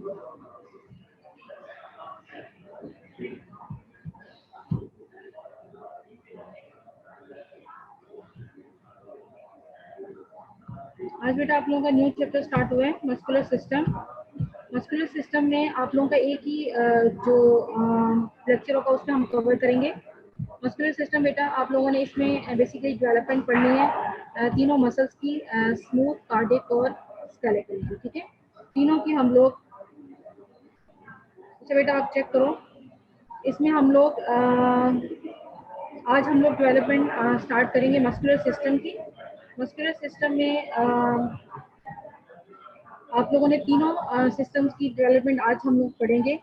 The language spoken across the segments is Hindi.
आज बेटा आप लोगों का न्यू चैप्टर स्टार्ट हुआ है, मस्कुलर सिस्टम। मस्कुलर सिस्टम में आप लोगों का एक ही जो लेक्चर होगा उसमें हम कवर करेंगे। मस्कुलर सिस्टम बेटा आप लोगों ने इसमें बेसिकली डेवलपमेंट पढ़नी है तीनों मसल्स की, स्मूथ, कार्डिक और स्केलेटल की। ठीक है, तीनों की हम लोग। अच्छा बेटा आप चेक करो, इसमें हम लोग आज हम लोग डेवलपमेंट स्टार्ट करेंगे मस्कुलर सिस्टम की। मस्कुलर सिस्टम में आप लोगों ने तीनों सिस्टम्स की डेवलपमेंट आज हम लोग पढ़ेंगे।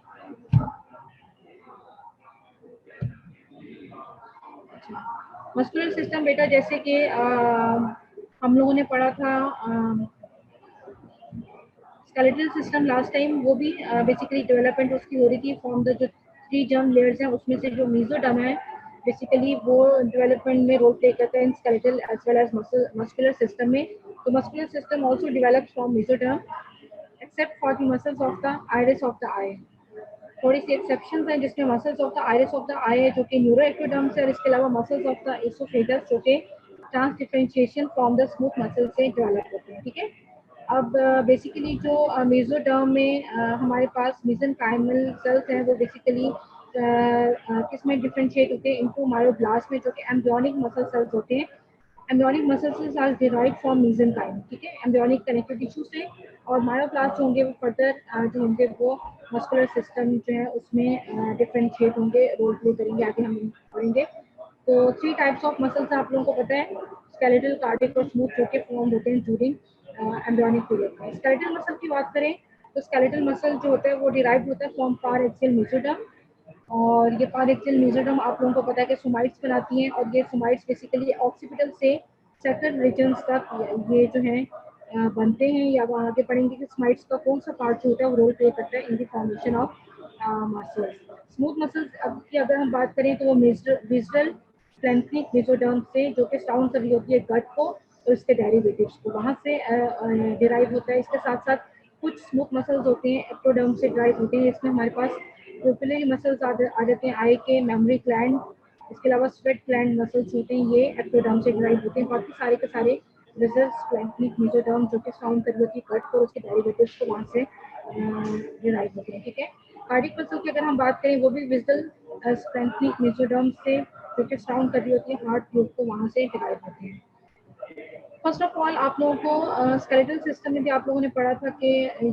मस्कुलर सिस्टम बेटा जैसे कि हम लोगों ने पढ़ा था स्केलेटल सिस्टम लास्ट टाइम, वो भी बेसिकली डेवलपमेंट उसकी हो रही थी फ्रॉम द जो 3 जर्म लेयर्स हैं उसमें से जो मेसोडर्म है बेसिकली वो डेवलपमेंट में रोल प्ले करता है in skeletal as well as muscular system में। तो muscular system also develops from mesoderm except for the muscles of the iris of the eye. थोड़ी सी एक्सेप्शंस हैं जिसमें muscles of the iris of the eye है जो कि न्यूरो एक्टोडर्म से, और इसके अलावा मसल्स ऑफ द एसोफेगस जो कि transdifferentiation from the smooth muscle से डेवलप होते हैं। ठीक है, अब बेसिकली जो मेसोडर्म में हमारे पास मेसेनकाइमल सेल्स हैं वो बेसिकली किस में डिफरेंशिएट होते हैं इनटू मायोब्लास्ट में, जो कि एम्ब्रियोनिक मसल सेल्स होते हैं। Embryonic muscle cells are derived from mesenchyme. ठीक है, एम्ब्रियोनिक कनेक्टिव टिश्यू से, और मायोब्लास्ट होंगे वो फर्दर जो होंगे वो मस्कुलर सिस्टम जो है उसमें डिफरेंशिएट होंगे, रोल प्ले करेंगे, आगे हम पढ़ेंगे। तो 3 टाइप्स ऑफ मसल्स आप लोगों को पता है, स्केलेटल, कार्डिक और स्मूथ, जो कि फॉर्म होते हैं ड्यूरिंग एम्ब्रियोनिक पीरियड में। स्केलेटल मसल की बात करें तो स्केलेटल मसल जो होता है वो डिराइव होता है फ्रॉम पार एक्सियल मेसोडर्म, और ये पार एक्सियल मेसोडर्म आप लोगों को पता है कि सोमाइट्स बनाती हैं, और ये सोमाइट्स बेसिकली ऑक्सीपिटल से सेकंड रीजन्स तक ये जो है बनते हैं, या आगे पढ़ेंगे कि सोमाइट्स का कौन सा पार्ट जो होता है वो रोल प्ले करता है in the formation of muscles. Smooth muscles अब की अगर हम बात करें तो वो विजुअल स्ट्रेंथनिंग मेसोडर्म से, जो कि साउंड कर रही होती है गट को और इसके डेरिवेटिव्स को, वहाँ से डिराइव होता है। इसके साथ साथ कुछ स्मूथ मसल्स होते हैं एक्टोडर्म से डिराइव होते हैं। इसमें हमारे पास पुपिलरी मसल्स आ जाते हैं, आई के, मेमोरी ग्लैंड, इसके अलावा स्वेट ग्लैंड मसल्स होते हैं, ये एक्टोडर्म से डिराइव होते हैं। बाकी सारे के सारे रिजल्ट स्ट्रेंथनिंग मेसोडर्म जो कि साउंड कर रही होती है गट को, उसके डेरिवेटिव्स को वहाँ से डिराइव होते हैं। ठीक है, कार्डिक मसल की अगर हम बात करें वो भी विजुअल स्ट्रेंथनिंग मेसोडर्म से, जो कि साउंड कर रही होती है हार्ट ट्यूब को, वहाँ से डिराइव होते हैं। फर्स्ट ऑफ ऑल आप लोगों को स्केलेटल सिस्टम में भी आप लोगों ने पढ़ा था कि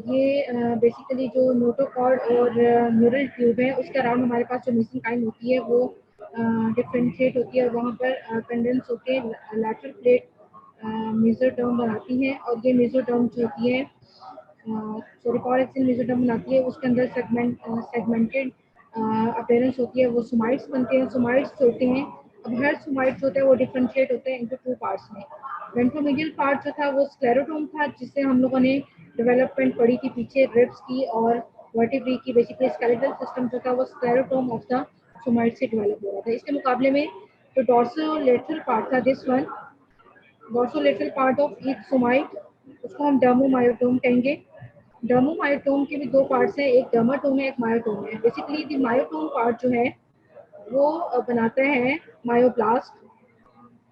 ये बेसिकली जो नोटोकॉर्ड और न्यूरल ट्यूब है उसके अराउंड हमारे पास जो मेसेनकाइम होती है वो डिफरेंशिएट होती है, और वहाँ पर कंडेंस होकर लैटरल प्लेट मेसोडर्म बनाती है, और ये मेसोडर्म जो होती है सॉरी पावर एक्सियल मेसोडर्म बनाती है, उसके अंदर सेगमेंटेड अपीयरेंस होती है, वो सोमाइट्स बनते हैं। सोमाइट्स होते हैं, अब हर सोमाइट्स होता है वो डिफरेंशिएट होते हैं इनटू 2 पार्ट्स में। वेंट्रोमीडियल पार्ट जो था वो स्क्लेरोटोम था, जिससे हम लोगों ने डेवलपमेंट पढ़ी थी पीछे रिब्स की और वर्टिब्री की। बेसिकली स्केलेटल सिस्टम जो था वो स्क्लेरोटोम ऑफ द सोमाइट से डेवलप हो रहा था। इसके मुकाबले में जो डोर्सोलेटरल पार्ट था, this one dorsolateral part of each somite, उसको हम डर्मोमायोटोम कहेंगे। डर्मोमायोटोम के भी 2 पार्ट्स हैं, एक डर्माटोम है, एक मायोटोम है। बेसिकली द मायोटोम पार्ट जो है वो बनाता है मायोब्लास्ट,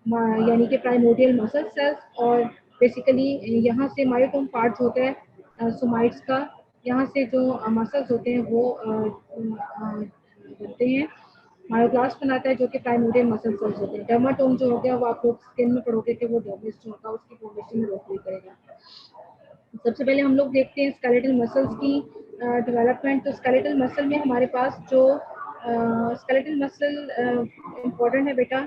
यानी कि प्राइमोर्डियल मसल सेल्स, और बेसिकली यहाँ से मायोटोम पार्ट होता है सोमाइट्स का, यहाँ से जो मसल्स होते हैं वो बनते हैं। मायोब्लास्ट बनाता है जो कि प्राइमोर्डियल मसल सेल्स होते हैं। डर्माटोम जो हो गया वो आप लोग स्किन में पढ़ोगे कि वो डर्मिस जो होगा उसकी फॉर्मेशन में रोल प्ले करेगा। सबसे पहले हम लोग देखते हैं स्केलेटल मसल्स की डेवलपमेंट। तो स्केलेटल मसल में हमारे पास जो स्केलेटल मसल इम्पोर्टेंट है बेटा,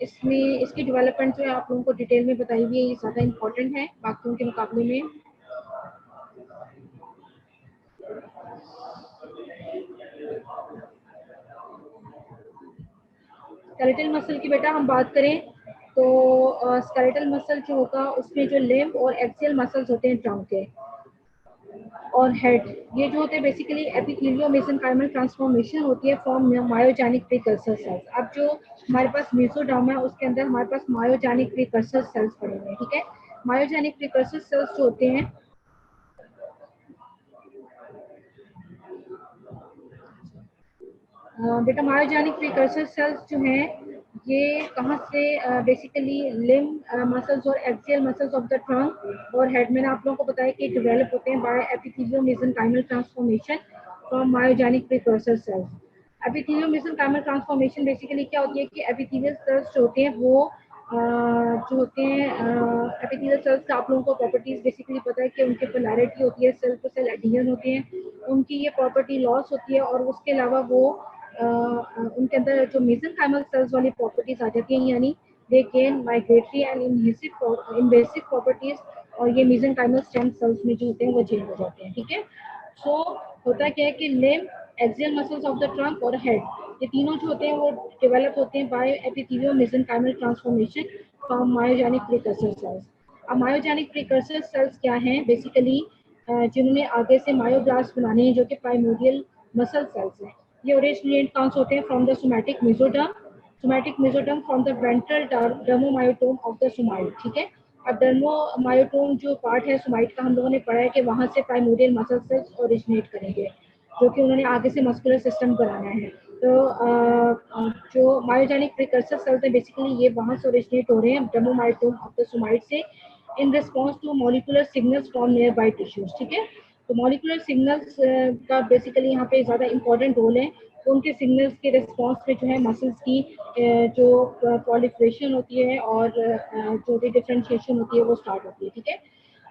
इसमें इसकी डेवलपमेंट जो है आप लोगों को डिटेल में बताई हुई है, ये ज़्यादा इम्पोर्टेंट है बाकियों के मुकाबले में। स्केलेटल मसल की बेटा हम बात करें तो स्केलेटल मसल जो होगा उसमें जो लिम्ब और एक्सियल मसल्स होते हैं ट्रंक के और हेड, ये जो होते हैं बेसिकली एपिथेलियो मेसेनकाइमल ट्रांसफॉर्मेशन होती है फॉर्म मायोजेनिक प्रीकर्सर सेल्स। अब जो हमारे पास मेसोडर्म है उसके अंदर हमारे पास मायोजेनिक प्रीकर्सर सेल्स पड़े हुए हैं। ठीक है, मायोजेनिक प्रीकर्सर सेल्स जो होते हैं बेटा मायोजेनिक प्रिकर्सर सेल्स जो हैं ये कहाँ से बेसिकली लिम्ब मसल्स और axial muscles of the trunk और हेड में आप लोगों को बताया कि डेवलप होते हैं by epithelio mesenchymal transformation from myogenic precursor cells. Epithelio mesenchymal transformation basically क्या होती है कि एपिथेलियल सेल्स जो होते हैं वो जो होते हैं एपिथेलियल सेल्स का आप लोगों को प्रॉपर्टीज बेसिकली पता है कि उनकी पोलैरिटी होती है, सेल टू सेल एडिशन होते हैं, उनकी ये प्रॉपर्टी लॉस होती है और उसके अलावा वो उनके अंदर जो मेसेनकाइमल सेल्स वाली प्रॉपर्टीज आ जाती हैं, यानी दे gain migratory and invasive properties और ये मेसेनकाइमल स्टेम सेल्स में जो होते हैं वो चेंज हो जाते हैं। ठीक है, सो होता क्या है कि limb, axial muscles of the trunk और हेड, ये तीनों जो होते हैं वो डेवलप होते हैं by epithelio mesenchymal transformation from myogenic precursor cells. अब मायोजेनिक प्रिकर्सर सेल्स क्या हैं बेसिकली, जिन्होंने आगे से मायोब्लास्ट बनाने हैं जो कि प्राइमोर्डियल मसल सेल्स हैं। ये ओरिजिनेट कहाँ से होते हैं? From the somatic mesoderm, somatic mesoderm from the ventral dermomyotome of the somite. ठीक है, अब डर्मोमायोटोम जो पार्ट है सोमाइट का, हम लोगों ने पढ़ा है कि वहां से प्राइमोर्डियल मसल सेल्स ओरिजिनेट करेंगे जो कि उन्होंने आगे से मस्कुलर सिस्टम बनाना है। तो जो मायोजेनिक प्रिकर्सर सेल्स हैं बेसिकली ये वहां से ओरिजिनेट हो रहे हैं डर्मोमायोटोम ऑफ द सोमाइट से in response to molecular signals from nearby tissues. ठीक है, तो मॉलिकुलर सिग्नल्स का बेसिकली यहाँ पे ज़्यादा इंपॉर्टेंट रोल है। तो उनके सिग्नल्स के रिस्पॉन्स पे जो है मसल्स की जो प्रोलिफरेशन होती है और जो भी डिफ्रेंशिएशन होती है वो स्टार्ट होती है। ठीक है,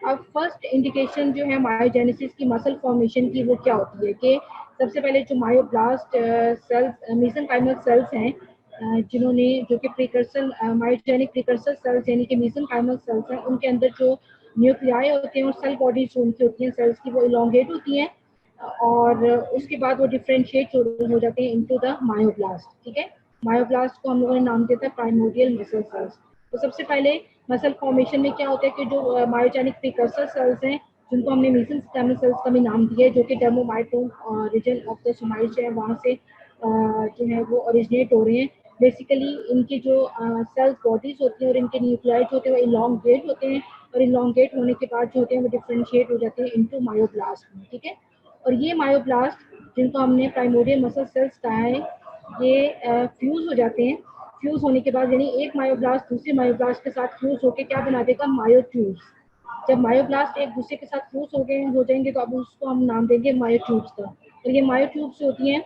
अब फर्स्ट इंडिकेशन जो है मायोजेनेसिस की मसल फॉर्मेशन की वो क्या होती है कि सबसे पहले जो मायोब्लास्ट सेल्स मेसेनकाइमल सेल्स हैं जिन्होंने जो कि प्रिकर्सर मायोजेनिक प्रिकर्सर सेल्स यानी कि मेसेनकाइमल सेल्स हैं, उनके अंदर जो न्यूक्लियाई होते हैं और सेल बॉडीज जो उनकी होती हैं सेल्स की वो इलोंगेट होती हैं और उसके बाद वो डिफ्रेंशिएट हो जाते हैं इनटू द मायोब्लास्ट। ठीक है, मायोब्लास्ट को हम लोगों ने नाम दिया था प्राइमोर्डियल मसल सेल्स। तो सबसे पहले मसल फॉर्मेशन में क्या होता है कि जो मायोजेनिक प्रिकर्सर सेल्स हैं जिनको हमने मेसेनकाइमल सेल्स का भी नाम दिया है जो कि डर्मोमायोटोम रीजन ऑफ द सोमाइट है वहाँ से जो है वो ओरिजिनेट हो रहे हैं। बेसिकली इनकी जो सेल्स बॉडीज होती हैं और इनके न्यूक्लियाइड होते हैं वो इलोंगेट होते हैं और इलोंगेट होने के बाद जो होते हैं वो डिफ्रेंशिएट हो जाते हैं इनटू मायोब्लास्ट में। ठीक है, और ये मायोब्लास्ट जिनको हमने प्राइमोर्डियल मसल सेल्स कहा है ये फ्यूज हो जाते हैं। फ्यूज होने के बाद यानी एक मायोब्लास्ट दूसरे मायोब्लास्ट के साथ फ्यूज होकर क्या बना देगा? मायोट्यूब्स। जब मायोब्लास्ट एक दूसरे के साथ फ्यूज हो जाएंगे तो अब उसको हम नाम देंगे मायोट्यूब्स का। और ये मायोट्यूब्स होती हैं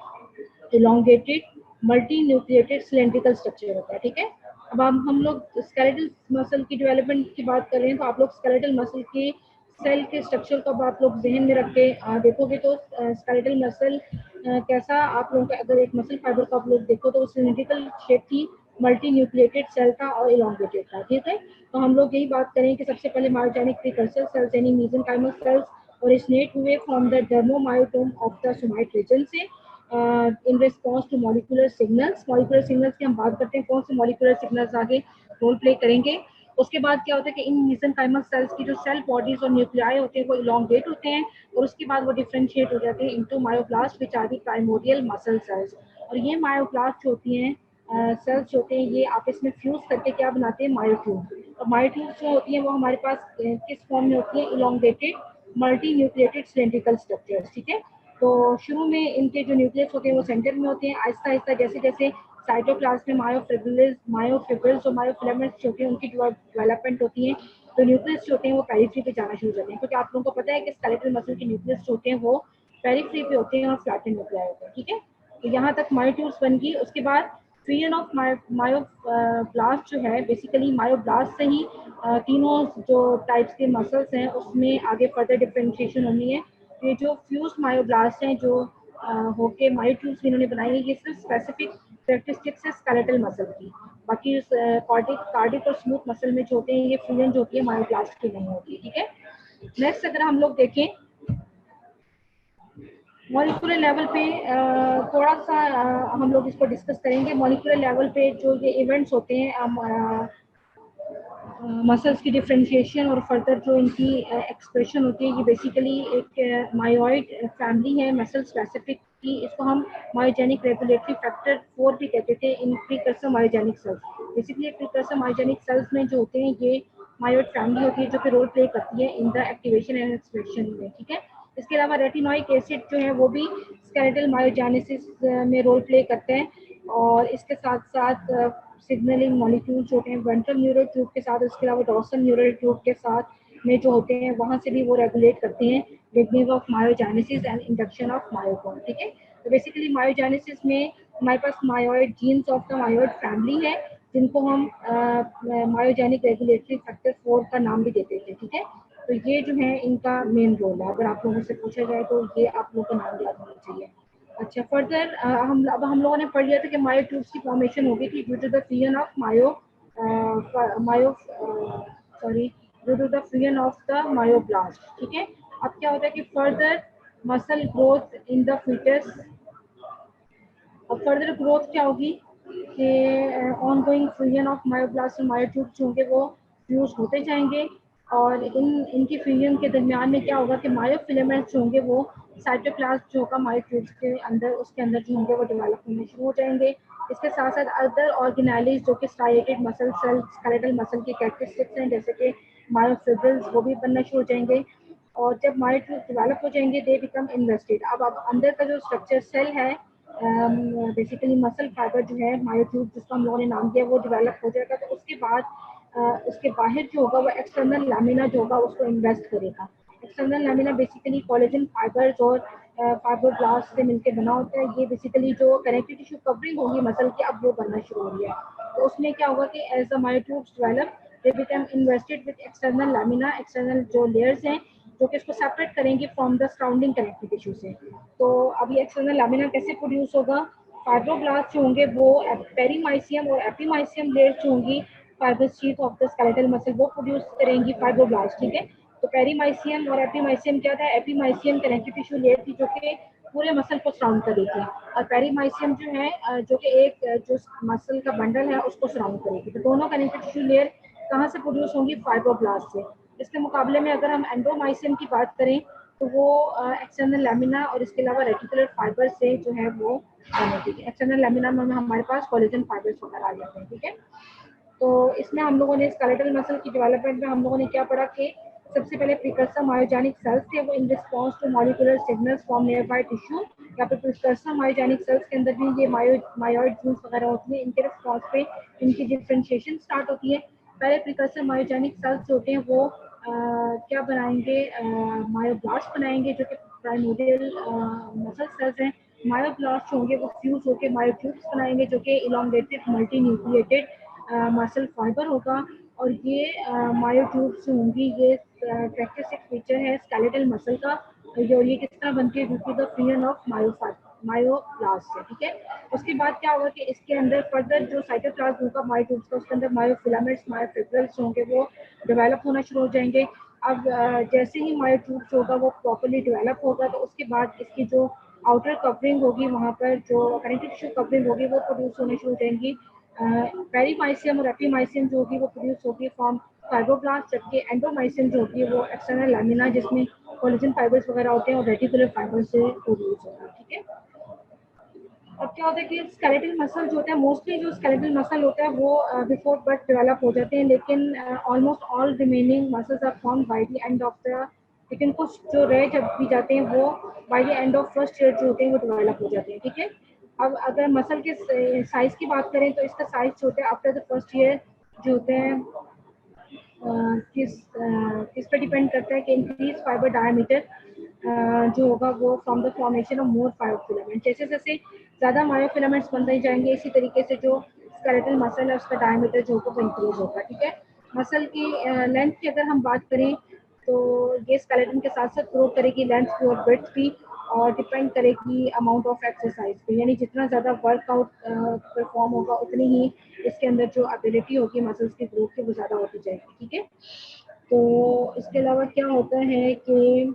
elongated multi nucleated cylindrical structure होता है। ठीक है, अब हम लोग स्केलेटल मसल की डेवलपमेंट की बात कर रहे हैं तो आप लोग स्केलेटल मसल के सेल के स्ट्रक्चर को आप लोग जहन में रख के देखोगे तो स्केलेटल मसल कैसा आप लोगों का, अगर एक मसल फाइबर को आप लोग देखो तो सिलेंड्रिकल शेप थी, मल्टी न्यूक्लिएटेड सेल था और इलोंगेटेड था। ठीक है, तो हम लोग यही बात करें कि सबसे पहले मायोजेनिक प्रिकर्सर सेल्स यानी मेसेनकाइमल सेल्स ओरिजिनेट हुए from the dermomyotome of the somite region से in response to molecular signals. Molecular signals की हम बात करते हैं, कौन से मॉलिकुलर सिग्नल्स आगे रोल प्ले करेंगे। उसके बाद क्या होता है कि इन मेसेनकाइमल सेल्स की जो सेल बॉडीज और न्यूक्लियाई होते हैं वो इलोंगेट होते हैं और उसके बाद वो डिफरेंशिएट हो जाते हैं into myoblast which are the primordial muscle cells. और ये मायोब्लास्ट होती हैं सेल्स होते हैं ये आपस में फ्यूज करके क्या बनाते हैं? मायोट्यूब। और मायोट्यूब जो होती हैं वो हमारे पास किस फॉर्म में होती है? Elongated multi nucleated cylindrical structures. ठीक है, तो शुरू में इनके जो न्यूक्लियस होते हैं वो सेंटर में होते हैं, आहिस्ता आहिस्ता जैसे जैसे साइटोप्लाज्म में मायोफिब्रिल्स और मायोफिलामेंट्स होते हैं उनकी डेवलपमेंट होती है तो न्यूक्लियस जो होते हैं वो पेरिफेरी पे जाना शुरू हो जाते हैं, क्योंकि आप लोगों को पता है कि स्केलेटल मसल के न्यूक्लियस जो होते हैं वो पेरिफेरी पे होते हैं और फ्लैटेन न्यूक्लियाई होते हैं। ठीक है, तो यहाँ तक मायोट्यूब्स बन गई। उसके बाद फ्यूजन ऑफ मायोब्लास्ट जो है बेसिकली मायोब्लास्ट से ही तीनों जो टाइप्स के मसल्स हैं उसमें आगे फर्दर डिफरेंशिएशन होनी है। ये जो फ्यूज मायोब्लास्ट हैं जो होके मायोट्यूब्स इन्होंने बनाई है ये सिर्फ स्पेसिफिक कैरेक्टरिस्टिक्स है स्केलेटल मसल की, बाकी कार्डिक और स्मूथ मसल में जो होते हैं ये फ्यूजन जो होती है मायोब्लास्ट की नहीं होती। ठीक है, नेक्स्ट अगर हम लोग देखें मॉलिक्यूलर लेवल पे थोड़ा सा हम लोग इसको डिस्कस करेंगे। मॉलिक्यूलर लेवल पे जो ये इवेंट्स होते हैं मसल्स की डिफ्रेंशिएशन और फर्दर जो इनकी एक्सप्रेशन होती है ये बेसिकली एक मायोइड फैमिली है मसल स्पेसिफिक की, इसको हम मायोजेनिक रेगुलेटरी फैक्टर 4 भी कहते थे in precursor myogenic cells. Basically precursor myogenic cells में जो होते हैं ये मायोइड फैमिली होती है जो कि रोल प्ले करती है in the activation and expression में। ठीक है, इसके अलावा रेटिनोइक एसिड जो है वो भी स्केलेटल मायोजेनेसिस में रोल प्ले करते हैं, और इसके साथ साथ सिग्नलिंग मॉलिक्यूल्स होते हैं वेंट्रल न्यूरल ट्यूब के साथ, इसके अलावा डॉर्सल न्यूरल ट्यूब के साथ में जो होते हैं वहाँ से भी वो रेगुलेट करते हैं beginning of myogenesis and induction of myotome. ठीक है, तो बेसिकली मायोजेनेसिस में हमारे पास MyoD genes of the MyoD family है, जिनको हम मायोजेनिक रेगुलेटरी फैक्टर 4 का नाम भी देते थे। ठीक है, तो ये जो है इनका मेन रोल है, अगर आप लोगों से पूछा जाए तो ये आप लोगों को नाम याद होना चाहिए। अच्छा, फर्दर हम लोगों ने पढ़ लिया था कि मायोट्यूब्स की फॉर्मेशन होगी थी due to the fusion of myo sorry due to the fusion of the myoblast. ठीक है, अब क्या होता है कि further muscle growth in the foetus, अब फर्दर ग्रोथ क्या होगी कि ongoing fusion of myoblast और मायोट्यूब्स होंगे वो फ्यूज होते जाएंगे, और इनकी फ्यूजन के दरमियान में क्या होगा कि मायोफिलामेंट्स जो होंगे वो साइटोप्लाज्म जो होगा मायोट्यूब्स के अंदर, उसके अंदर जो होंगे वो डेवलप होने शुरू हो जाएंगे। इसके साथ साथ अदर ऑर्गेनाइज जो कि striated muscle cell skeletal muscle की कैरेक्टरिस्टिक्स हैं, जैसे कि मायोफिब्रिल्स, वो भी बनना शुरू हो जाएंगे। और जब मायोट्यूब्स डेवलप हो जाएंगे दे बिकम इन्वेस्टेड। अब अंदर का जो स्ट्रक्चर सेल है, बेसिकली मसल फाइबर जो है मायोट्यूब जिसको हम लोगों ने नाम दिया, वो डेवलप हो जाएगा, तो उसके बाद उसके बाहर जो होगा वो एक्सटर्नल लैमिना जो होगा उसको इन्वेस्ट करेगा। External lamina basically collagen fibres और फाइब्रोब्लास्ट से मिलकर बना होता है। ये बेसिकली जो कनेक्टिव टिश्यू कवरिंग होगी मसल की, अब वो बनना शुरू हो रही है। तो उसमें क्या होगा कि as the myotubes develop they become invested with external lamina, external जो लेयर्स हैं जो कि इसको सेपरेट करेंगे from the surrounding connective tissue से। तो अब ये एक्सटर्नल लैमिना कैसे प्रोड्यूस होगा? फाइब्रोब्लास्ट जो होंगे वो पेरीमाइसियम और एपीमाइसियम लेयर्स जो होंगी fibrous sheet of the skeletal muscle वो प्रोड्यूस करेंगी फाइब्रोब्लास्ट। ठीक है, तो पेरीमाइसियम और एपीमाइसियम क्या था? एपीमाइसियम कनेक्टिव टिश्यू लेयर थी जो कि पूरे मसल को सराउंड कर रही थी, और पेरीमाइसियम जो है जो कि एक जो मसल का बंडल है उसको सराउंड करेगी। तो दोनों कनेक्टिव टिश्यू लेयर कहाँ से प्रोड्यूस होंगी? फाइब्रोब्लास्ट से। इसके मुकाबले में अगर हम एंडोमाइसियम की बात करें तो वो एक्सटर्नल लैमिना और इसके अलावा रेटिकुलर फाइबर से जो है वो बनेगी। एक्सटर्नल लैमिना में हमारे पास कोलेजन फाइबर्स वगैरह आ जाते हैं। ठीक है, तो इसमें हम लोगों ने स्केलेटल मसल की डेवलपमेंट में हम लोगों ने क्या पढ़ा कि सबसे पहले प्रिकर्सर मायोजेनिक सेल्स थे, वो in response to molecular signals from nearby tissue, या फिर प्रिकर्सर मायोजेनिक सेल्स के अंदर भी ये मायोइड जून्स वगैरह होती है, इनके रिस्पॉन्स पे इनकी डिफ्रेंशिएशन स्टार्ट होती है। पहले प्रिकर्सर मायोजेनिक सेल्स होते हैं वो क्या बनाएंगे? मायोब्लास्ट बनाएंगे जो कि प्राइमोडियल मसल सेल्स हैं। मायोब्लास्ट होंगे वो फ्यूज होकर मायोट्यूब्स बनाएंगे जो कि elongated multinucleated muscle fibre होगा। और ये मायोट्यूब्स होंगी, ये कैरेक्टरिस्टिक फीचर है स्केलेटल मसल का। जो ये किस तरह बनती है? Due to the fusion of myoblast से। ठीक है, उसके बाद क्या होगा कि इसके अंदर फर्दर जो साइटोप्लाज्म होगा मायोट्यूब्स का, उसके अंदर मायोफिलामेंट्स मायोफिब्रिल्स होंगे वो डेवलप होना शुरू हो जाएंगे। अब जैसे ही मायोट्यूब्स होगा वो प्रॉपर्ली डेवलप होगा तो उसके बाद इसकी जो आउटर कवरिंग होगी, वहाँ पर जो कनेक्टिव टिश्यू कवरिंग होगी वो प्रोड्यूस होने शुरू हो जाएंगी। पेरीमाइसियम और एपीमाइसियम जो होगी वो प्रोड्यूस होगी फ्रॉम फाइब्रोब्लास्ट, जबकि एंडोमाइसियम जो होती है वो एक्सटर्नल लैमिना जिसमें कोलेजन फाइबर्स वगैरह होते हैं और रेटिकुलर फाइबर से प्रोड्यूस होगा। ठीक है, अब क्या होता है कि स्केलेटल मसल जो होता है, मोस्टली जो स्केलेटल मसल होता है वो बिफोर बर्थ डेवलप हो जाते हैं, लेकिन almost all remaining muscles are form by the end of the, लेकिन कुछ जो रह जब भी जाते हैं वो by the end of first year जो होते हैं वो डेवलप हो जाते हैं। ठीक है, अब अगर मसल के साइज की बात करें तो इसका साइज जो होता है आफ्टर द फर्स्ट ईयर जो होते हैं किस पे डिपेंड करता है कि इंक्रीज फाइबर डायमीटर जो होगा वो from the formation of more myofilament. जैसे जैसे ज़्यादा मायोफिलामेंट्स बनते जाएंगे इसी तरीके से जो स्केलेटल मसल है उसका डायमीटर जो होगा वो इंक्रीज होगा। ठीक है, मसल की लेंथ की अगर हम बात करें तो ये स्केलेटन के साथ साथ ग्रो करेगी लेंथ की और ब्रेड्थ भी, और डिपेंड करेगी अमाउंट ऑफ एक्सरसाइज पे, यानी जितना ज़्यादा वर्कआउट परफॉर्म होगा उतनी ही इसके अंदर जो एबिलिटी होगी मसल्स की ग्रोथ की वो ज़्यादा होती जाएगी। ठीक है, तो इसके अलावा क्या होता है कि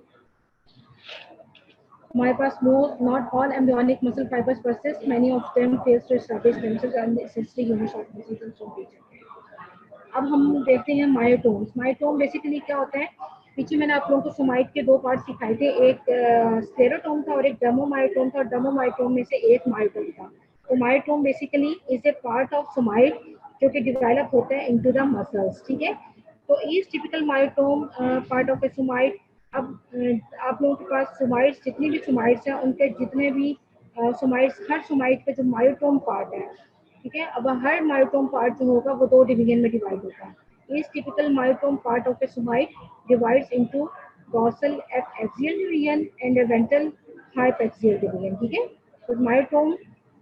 हमारे पास not all embryonic muscle fibres persist, many of them fails to establish themselves and essentially units of muscles and somatic. अब हम देखते हैं मायोटोम्स। मायोटोम बेसिकली क्या होता है? पीछे मैंने आप लोगों को सोमाइट के दो पार्ट सिखाए थे, एक स्क्लेरोटोम था और एक डर्मोमायोटोम था। डर्मोमायोटोम में से एक मायोटोम था। तो myotome basically is a part of somite जो कि डेवलप होता है इनटू द मसल्स। ठीक है, तो each typical myotome part of a somite अब आप लोगों के पास सोमाइट्स, जितनी भी सोमाइट्स हैं उनके जितने भी सोमाइट्स, हर सोमाइट का जो मायोटोम पार्ट है, ठीक है, अब हर मायोटोम पार्ट जो होगा वो दो डिवीजन में डिवाइड होगा। इस typical myotome part of a somite divides into dorsal axial division and a ventral hypaxial division, ठीक है। तो मायोटोम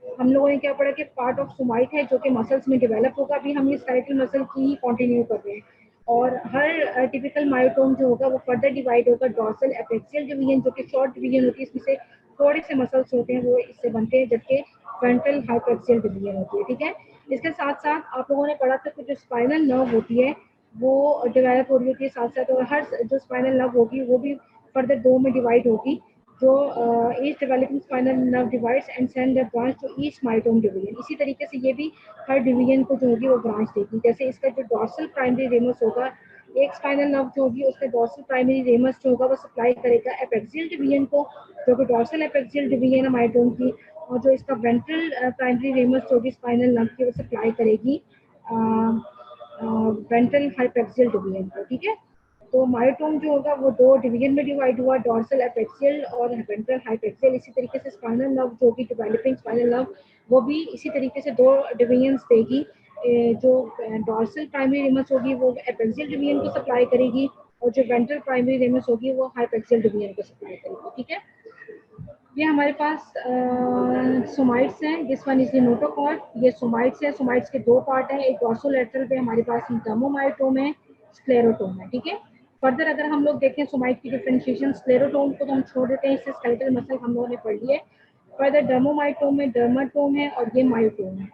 हम लोगों ने क्या पढ़ा कि पार्ट ऑफ सोमाइट है जो कि मसल्स में डेवलप होगा। अभी हम ये स्केलेटल मसल की ही कंटिन्यू कर रहे हैं। और हर टिपिकल मायोटोम जो होगा वो फर्दर डिवाइड होगा डॉर्सल एपेक्सियल डिवीजन, जो कि शॉर्ट डिवीजन होती है, इसमें से थोड़े से मसल्स होते हैं वो इससे बनते हैं, जबकि फ्रंटल हाइपएक्सियल डिवीजन होती है, ठीक है। इसके साथ साथ आप लोगों ने पढ़ा था कि जो स्पाइनल नर्व होती है वो डेवलप हो रही होती है साथ साथ, और हर जो स्पाइनल नर्व होगी वो भी फर्दर दो में डिवाइड होगी, जो each developing spinal nerve divides and send the branch to each myotome division. इसी तरीके से ये भी हर डिवीजन को जो होगी वो ब्रांच देगी। जैसे इसका जो डॉर्सल प्राइमरी रेमस होगा, एक स्पाइनल नर्व जो होगी उसका डॉर्सल प्राइमरी रेमस जो होगा वो सप्लाई करेगा एपेक्सियल डिवीजन को, जो कि डॉर्सल एपेक्सियल डिवीजन है मायोटोम की, और जो इसका वेंट्रल प्राइमरी रेमस जो होगी स्पाइनल नर्व की वो सप्लाई करेगी वेंट्रल हाइपएक्सियल डिवीजन को, ठीक है। तो मायोटोम जो होगा वो दो डिवीजन में डिवाइड हुआ, डॉर्सल एपेक्सियल और वेंट्रल हाइपएक्सियल। इसी तरीके से स्पाइनल नर्व जो होगी डेवलपिंग स्पाइनल नर्व वो भी इसी तरीके से दो डिवीजन्स देगी। जो डॉर्सल प्राइमरी रेमस होगी वो एपेक्सियल डिवीजन को सप्लाई करेगी, और जो वेंट्रल प्राइमरी रेमस होगी वो हाइपएक्सियल डिवीजन को सप्लाई करेगी, ठीक है। ये हमारे पास सोमाइट्स हैं। This one is the notochord. ये सोमाइट्स है। सोमाइट्स के दो पार्ट हैं, एक डॉर्सोलेटरल पे हमारे पास डर्मोमायोटोम है, स्क्लेरोटोम है, ठीक है। फर्दर अगर हम लोग देखें सोमाइट की डिफरेंशिएशन, स्क्लेरोटोम को तो हम छोड़ देते हैं, इससे स्केलेटल मसल हम लोगों ने पढ़ लिए। फर्दर डर्मोमायोटोम में डर्माटोम है और ये मायोटोम है।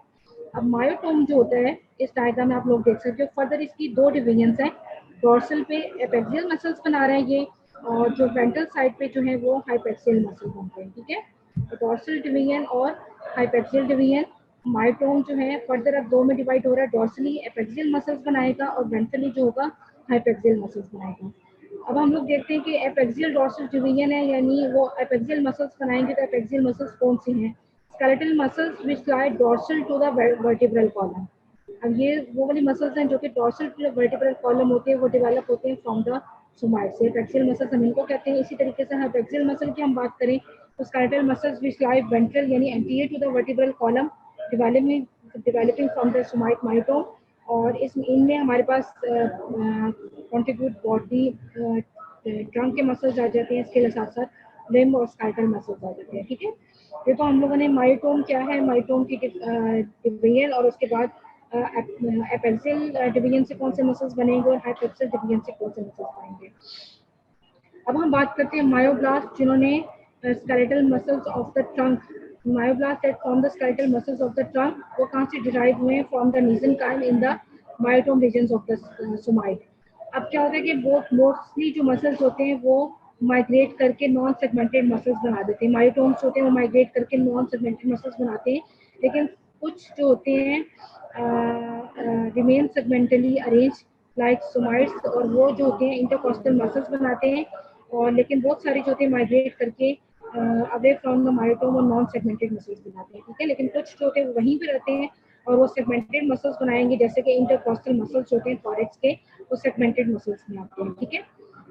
अब मायोटोम जो होता है इस डायग्राम में आप लोग देख सकते हो, फर्दर इसकी दो डिवीजन्स हैं। डॉर्सल पे एपेक्सियल मसल्स बना रहे हैं ये, और जो वेंट्रल साइड पे जो है वो हाइपएक्सियल मसल बनते हैं, ठीक है। डॉर्सल डिवीजन और हाइपएक्सियल डिवीजन। मायोटोम जो है फर्दर अब दो में डिवाइड हो रहा है, डॉर्सली एपेक्सियल मसल्स बनाएगा और वेंट्रली जो होगा हाइपएक्सियल मसल्स बनाएगा। अब हम लोग देखते हैं कि एपेक्सियल डॉर्सल डिवीजन है, यानी वो एपेक्सियल मसल्स बनाएंगे। तो एपेक्सियल मसल्स कौन सी हैं? Skeletal muscles which lie dorsal to the vertebral column. अब ये वो वाली मसल्स हैं जो कि dorsal to the vertebral column होते हैं, वो डेवलप होते हैं फ्रॉम द सोमाइट से। एपेक्सियल मसल्स हम इनको कहते हैं। इसी तरीके से हाइपएक्सियल मसल की हम बात करें तो skeletal muscles which lie ventral यानी anterior to the vertebral column, developing from the somite myotome. और इस इनमें हमारे पास कॉन्ट्रीब्यूट बॉडी ट्रंक के मसल्स आ जाते हैं, इसके साथ साथ लिम्ब और स्केलेटल मसल्स आ जाते हैं, ठीक है। ये तो हम लोगों ने मायोटोम क्या है, मायोटोम की डिवीजन, और उसके बाद एपेक्सियल डिवीजन से कौन से मसल्स बनेंगे और हाइपएक्सियल डिवीजन से कौन से मसल्स बनेंगे। अब हम बात करते हैं मायोब्लास्ट, जिन्होंने skeletal muscles of the trunk, myoblast that form the skeletal muscles of the trunk, वो कहाँ से डिराइव हुए हैं? From the mesenchyme in the myotome regions of the somite. अब क्या होता है कि मोस्टली जो मसल्स होते हैं वो माइग्रेट करके नॉन सेगमेंटेड मसल्स बना देते हैं। मायोटोम्स होते हैं वो माइग्रेट करके नॉन सेगमेंटेड मसल्स बनाते हैं, लेकिन कुछ जो होते हैं remain segmentally arrange like somites, और वो जो होते हैं इंटरकॉस्टल मसल्स बनाते हैं। और लेकिन बहुत सारे जो होते हैं माइग्रेट करके अवे फ्रॉम द मायोटोम और नॉन सेगमेंटेड मसल्स बनाते हैं, ठीक है। लेकिन कुछ जो होते हैं वो वहीं पे रहते हैं और वो सेगमेंटेड मसल्स बनाएंगे, जैसे कि इंटरकॉस्टल मसल्स होते हैं थॉरैक्स के, वो सेगमेंटेड मसल्स में आते हैं, ठीक है।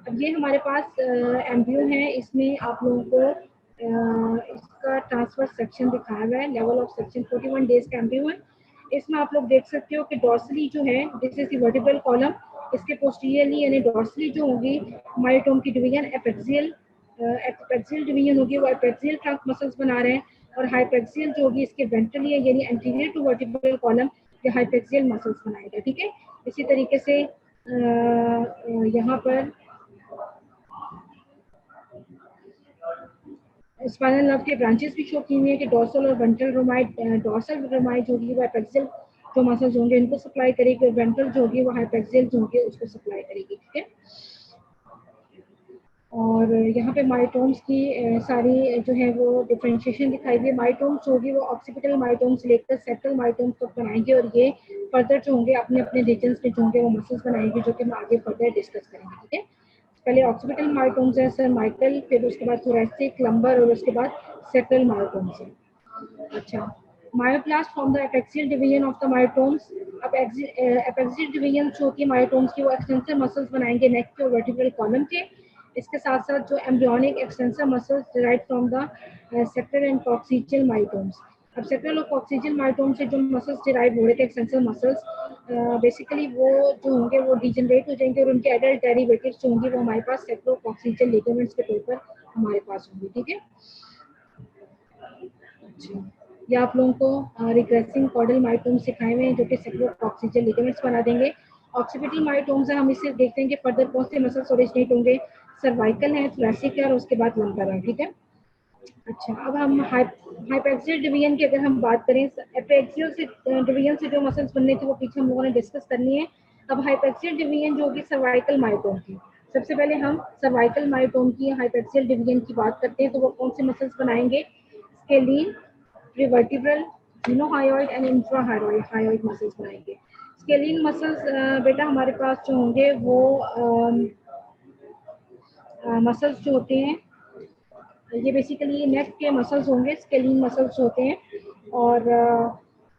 अब ये हमारे पास एम्ब्रियो है, इसमें आप लोगों को इसका ट्रांसफर सेक्शन दिखाया हुआ है। लेवल ऑफ सेक्शन 41 डेज का एम्ब्रियो है। इसमें आप लोग देख सकते हो कि डॉर्सली जो है this is the vertebral column, इसके पोस्टीरियरली यानी डॉर्सली जो होगी मायोटोम की डिवीजन एपेक्सियल डिवीजन होगी, वो एपेक्सियल ट्रंक मसल्स बना रहे हैं, और हाइपएक्सियल जो होगी इसके वेंट्रली है यानी एंटीरियर टू वर्टिब्रल कॉलम, ये हाइपएक्सियल मसल्स बनाएगा, ठीक है। इसी तरीके से यहाँ पर स्पाइनल नर्व के ब्रांचेस भी शो की हुई है कि डॉर्सल और वेंट्रल रोमाइड। डॉर्सल रोमाइड जो होगी वो एपेक्सियल जो मसल्स होंगे इनको सप्लाई करेगी, और वेंट्रल जो होगी वो हाइपएक्सियल जो होगी उसको सप्लाई करेगी, ठीक है। और यहाँ पे मायोटोम्स की सारी जो है वो डिफरेंशिएशन दिखाई दी है। मायोटोम्स होगी वो ऑक्सीपिटल मायोटोम से लेकर सेप्टल मायोटोम्स तक बनाएंगे, और ये फर्दर जो होंगे अपने अपने रीजन्स में जो होंगे वो मसल्स बनाएंगे, जो कि हम आगे फर्दर डिस्कस करेंगे, ठीक है। पहले ऑक्सीपिटल मायोटोम्स है सर माइकल, फिर उसके बाद थोरैसिक, लंबर, और उसके बाद सेप्टल मायोटोम्स है। अच्छा, myoblast from the epaxial division of the myotomes. अब एपेक्सियल डिवीजन जो होती है मायोटोम्स की, वो एक्सटेंसिव मसल्स बनाएंगे नेक के और वर्टिब्रल कॉलम के। इसके साथ साथ जो embryonic extensor muscles derive from the sacral and coccygeal myotomes. अब सेक्टल और कॉक्सिजियल मायोटोम से जो मसल्स डिराइव हो रहे थे एक्सटेंसर मसल्स, बेसिकली वो जो होंगे वो डिजनरेट हो जाएंगे और उनके एडल्ट डेरिवेटिव्स जो होंगी वो हमारे पास सेक्टल कॉक्सिजियल लिगामेंट्स के तौर पर हमारे पास होंगी। ठीक है, अच्छा, ये आप लोगों को रिग्रेसिंग कॉर्डल मायोटोम सिखाए हुए हैं जो कि सेक्टल कॉक्सिजियल लिगामेंट्स बना देंगे। ऑक्सीपिटल मायोटोम्स है, हम इससे देखते हैं कि फर्दर कौन से मसल्स ओरिजिनेट होंगे। सर्वाइकल है, थोरैसिक है और उसके बाद लंबर है। ठीक है, अच्छा, अब हम हाइपैक्सियल डिवीजन की अगर हम बात करें, एपेक्सियल से डिवीजन से जो मसल्स बनने थे वो पीछे हम लोगों ने डिस्कस करनी है। अब हाइपैक्सियल डिवीजन जो होगी सर्वाइकल मायोटोम की, सबसे पहले हम सर्वाइकल मायोटोम की हाइपैक्सियल डिवीजन की बात करते हैं तो वो कौन से मसल्स बनाएंगे? स्केलीन, प्रीवर्टिब्रल, जिनोहायोइड एंड इंफ्राहायोइड मसल्स बनाएंगे। स्केलीन मसल्स बेटा हमारे पास जो होंगे वो मसल्स जो होते हैं ये बेसिकली नेक के मसल्स होंगे, स्केलिन मसल्स होते हैं। और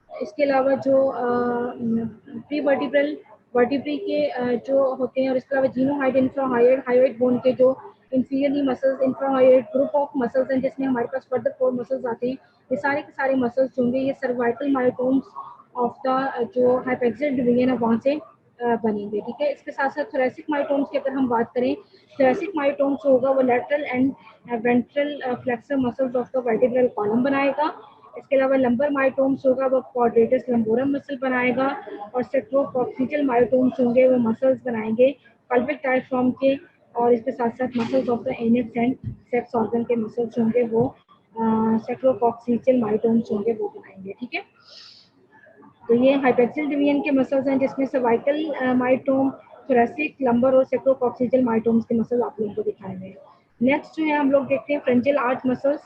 इसके अलावा जो प्री वर्टिब्रल वर्टिब्री के जो होते हैं और इसके अलावा जीनोहाइड इंफ्राहायोइड हायोइड बोन के जो inferiorly muscles infrahyoid group of muscles हैं जिसमें हमारे पास फर्दर 4 मसल्स आते हैं। ये सारे के सारे मसल्स होंगे ये सर्वाइकल मायोटोम्स ऑफ द जो हाइपैक्सियल डिवीजन है वहाँ से बनेंगे। ठीक है, इसके साथ साथ थोरैसिक मायोटोम्स की अगर हम बात करें, थोरैसिक मायोटोम्स होगा वो lateral and ventral flexor muscles of the vertebral column बनाएगा। इसके अलावा लंबर मायोटोम्स होगा वो क्वाड्रेटस लंबोरम मसल बनाएगा। और सेक्रोकॉक्सियल मायोटोम्स होंगे वो मसल्स बनाएंगे पल्विक डायफ्राम के। और इसके साथ साथ muscles of the annex and sex organ के मसल्स होंगे वो सेक्रोकॉक्सियल मायोटोम्स होंगे वो बनाएंगे। ठीक है, तो ये हाइपैक्सियल डिवीजन के मसल्स हैं जिसमें सर्वाइकल मायोटोम, थोरैसिक, लंबर और सेक्रोकॉक्सियल मायोटोम्स के मसल आप लोगों को दिखाए गए। नेक्स्ट जो है हम लोग देखते हैं branchial arch muscles.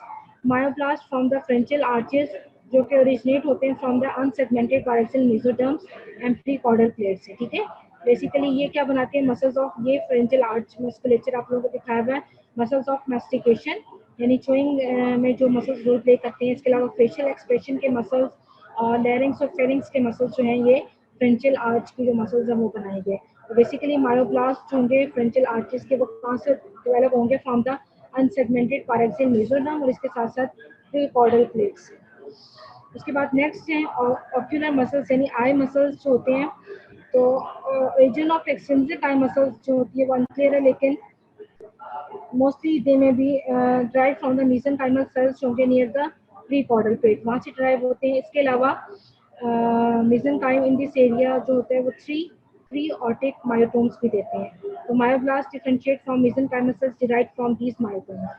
Myoblast from the branchial arches जो कि ओरिजिनेट होते हैं from the unsegmented paraxial mesoderms and prechordal plate से। ठीक है, बेसिकली ये क्या बनाते हैं? मसल्स ऑफ ये फ्रेंचियल आर्च मस्कुलेचर आप लोगों को दिखाया हुआ है। मसल्स ऑफ मैस्टिकेशन यानी चोइंग में जो मसल्स रोल प्ले करते हैं। इसके अलावा फेशियल एक्सप्रेशन के मसल्स और लैरिंग्स और फेरिंग्स के मसल्स जो हैं ये फ्रेंचियल आर्च की जो मसल्स हैं वो बनाएंगे। तो बेसिकली मायोब्लास्ट होंगे फ्रेंचियल आर्चेस के, वो कहाँ से डेवलप होंगे? फ्रॉम द अनसेगमेंटेड पायरेक्सियल मेसोडर्म और इसके साथ साथ प्रीकॉर्डल प्लेट्स। उसके बाद नेक्स्ट है ऑक्यूलर मसल्स यानी आई मसल्स जो होते हैं। तो region of extrinsic eye muscles जो होती है वो अनक्लियर है, लेकिन mostly they may be drive from the mesenchymal cells होंगे नियर द प्रीकॉर्डल प्लेट, वहाँ से ड्राइव होते हैं। इसके अलावा मेसेनकाइम इन दिस एरिया जो होता है वो थ्री ऑटिक मायोटोम्स भी देते हैं। तो myoblast differentiate from mesenchymal cells derive from these myotomes.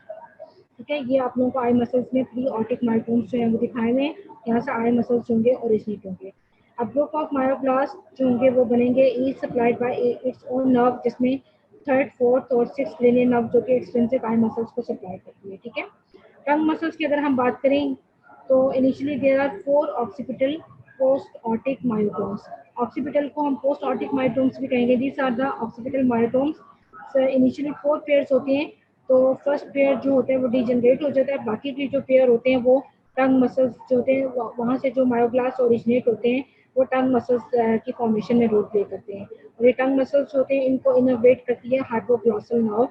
ठीक है, ये आप लोगों को आई मसल्स में प्री ऑटिक मायोटोम्स जो है वो दिखाए हुए हैं, यहाँ से आई मसल्स होंगे ओरिजिनेट होंगे। अब ग्रुप ऑफ मायोब्लास्ट जो होंगे वो बनेंगे ई supplied by its own nerve, जिसमें थर्ड, फोर्थ और सिक्स लिनियर नर्व जो कि एक्सट्रिंसिक आई मसल्स को सप्लाई करती है। ठीक है, टंग मसल्स की अगर हम बात करें तो initially there are 4 occipital postotic myotomes. Occipital को हम पोस्ट ऑटिक मायोटोम्स भी कहेंगे। These are the occipital myotomes. Initially 4 pairs होते हैं। तो फर्स्ट पेयर जो होता है वो डिजनरेट हो जाता है, बाकी के जो पेयर होते हैं वो टंग मसल्स जो होते हैं वहाँ से जो मायोब्लास्ट ओरिजिनेट होते हैं वो टंग मसल्स की फॉर्मेशन में रोल प्ले करते हैं। और ये टंग मसल्स होते हैं इनको इनर्वेट करती है हाइपोग्लॉसल नर्व।